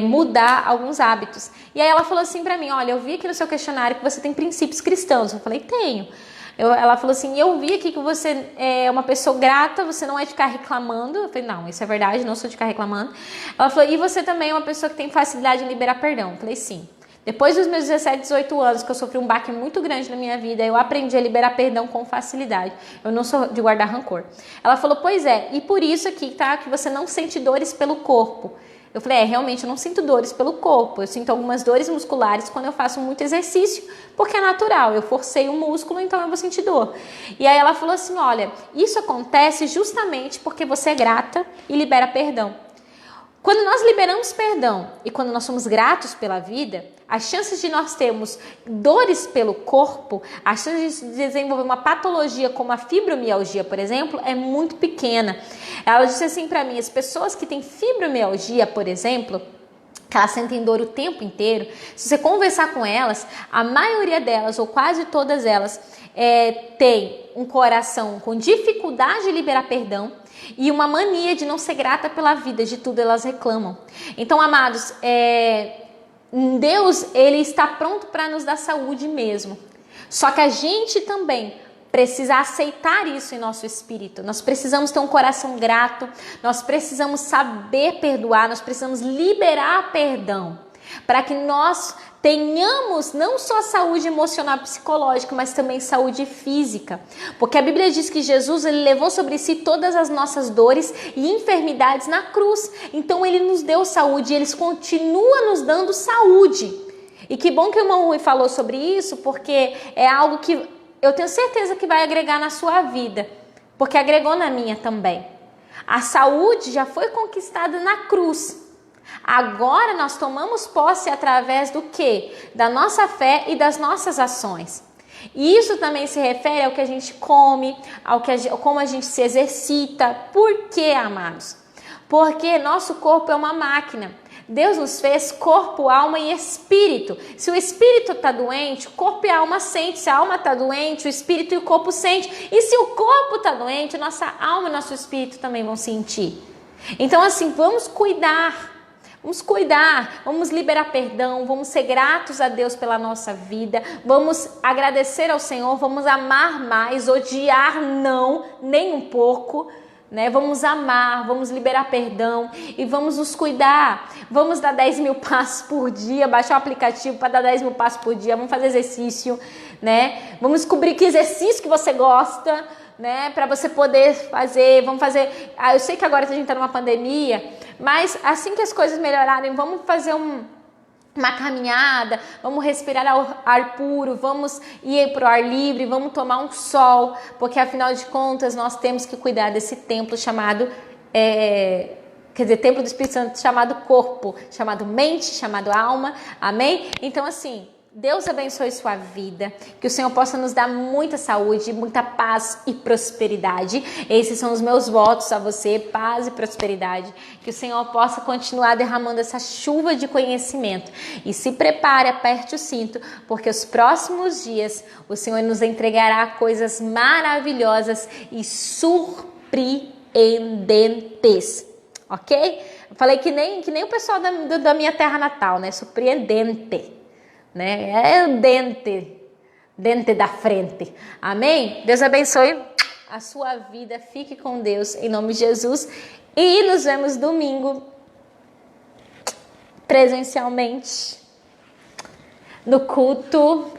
mudar alguns hábitos. E aí ela falou assim pra mim, olha, eu vi aqui no seu questionário que você tem princípios cristãos. Eu falei, tenho. Ela falou assim, eu vi aqui que você é uma pessoa grata, você não é de ficar reclamando. Eu falei, não, isso é verdade, não sou de ficar reclamando. Ela falou, e você também é uma pessoa que tem facilidade em liberar perdão. Eu falei, sim. Depois dos meus 17, 18 anos, que eu sofri um baque muito grande na minha vida, eu aprendi a liberar perdão com facilidade. Eu não sou de guardar rancor. Ela falou, pois é, e por isso aqui, tá, que você não sente dores pelo corpo. Eu falei, realmente eu não sinto dores pelo corpo, eu sinto algumas dores musculares quando eu faço muito exercício, porque é natural, eu forcei o músculo, então eu vou sentir dor. E aí ela falou assim, olha, isso acontece justamente porque você é grata e libera perdão. Quando nós liberamos perdão e quando nós somos gratos pela vida, as chances de nós termos dores pelo corpo, as chances de desenvolver uma patologia como a fibromialgia, por exemplo, é muito pequena. Ela disse assim para mim, as pessoas que têm fibromialgia, por exemplo, que elas sentem dor o tempo inteiro, se você conversar com elas, a maioria delas, ou quase todas elas, tem um coração com dificuldade de liberar perdão E uma mania de não ser grata pela vida, de tudo elas reclamam. Então, amados, Deus, ele está pronto para nos dar saúde mesmo. Só que a gente também precisa aceitar isso em nosso espírito. Nós precisamos ter um coração grato, nós precisamos saber perdoar, nós precisamos liberar perdão, para que nós tenhamos não só saúde emocional e psicológica, mas também saúde física. Porque a Bíblia diz que Jesus, ele levou sobre si todas as nossas dores e enfermidades na cruz. Então ele nos deu saúde e ele continua nos dando saúde. E que bom que o irmão Rui falou sobre isso, porque é algo que eu tenho certeza que vai agregar na sua vida, porque agregou na minha também. A saúde já foi conquistada na cruz. Agora nós tomamos posse através do quê? Da nossa fé e das nossas ações. E isso também se refere ao que a gente come, como a gente se exercita. Por quê, amados? Porque nosso corpo é uma máquina. Deus nos fez corpo, alma e espírito. Se o espírito está doente, o corpo e a alma sentem. Se a alma está doente, o espírito e o corpo sentem. E se o corpo está doente, nossa alma e nosso espírito também vão sentir. Então, assim, vamos cuidar, vamos liberar perdão, vamos ser gratos a Deus pela nossa vida, vamos agradecer ao Senhor, vamos amar mais, odiar não, nem um pouco, né? Vamos amar, vamos liberar perdão e vamos nos cuidar. Vamos dar 10 mil passos por dia, baixar o aplicativo para dar 10 mil passos por dia, vamos fazer exercício, né? Vamos descobrir que exercício que você gosta, né? Para você poder fazer, vamos fazer. Eu sei que agora a gente está numa pandemia, mas assim que as coisas melhorarem, vamos fazer uma caminhada, vamos respirar ar puro, vamos ir para o ar livre, vamos tomar um sol, porque afinal de contas nós temos que cuidar desse templo chamado, templo do Espírito Santo, chamado corpo, chamado mente, chamado alma, amém? Então assim, Deus abençoe sua vida, que o Senhor possa nos dar muita saúde, muita paz e prosperidade. Esses são os meus votos a você, paz e prosperidade. Que o Senhor possa continuar derramando essa chuva de conhecimento. E se prepare, aperte o cinto, porque os próximos dias o Senhor nos entregará coisas maravilhosas e surpreendentes. Ok? Eu falei que nem o pessoal da minha terra natal, né? Surpreendente. Né? É o dente da frente, amém? Deus abençoe a sua vida, fique com Deus em nome de Jesus e nos vemos domingo presencialmente no culto.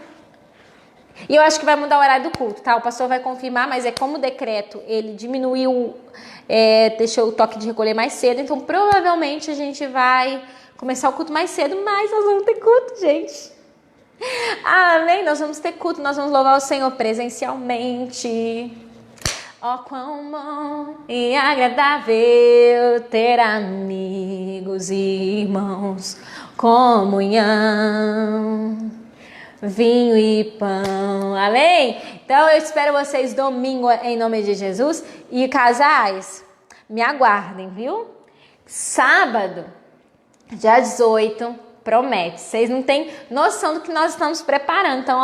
E eu acho que vai mudar o horário do culto, tá? O pastor vai confirmar, mas é como o decreto, ele diminuiu, deixou o toque de recolher mais cedo, então provavelmente a gente vai começar o culto mais cedo, mas nós vamos ter culto, gente. Amém? Nós vamos ter culto, nós vamos louvar o Senhor presencialmente. Oh, quão bom e agradável ter amigos e irmãos, comunhão, vinho e pão. Amém? Então eu espero vocês domingo em nome de Jesus. E casais, me aguardem, viu? Sábado, dia 18, promete. Vocês não têm noção do que nós estamos preparando. Então,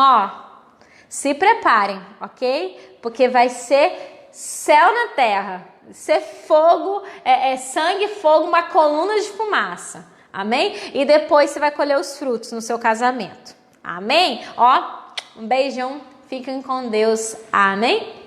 se preparem, ok? Porque vai ser céu na terra. Vai ser fogo, sangue, fogo, uma coluna de fumaça. Amém? E depois você vai colher os frutos no seu casamento. Amém? Um beijão. Fiquem com Deus. Amém?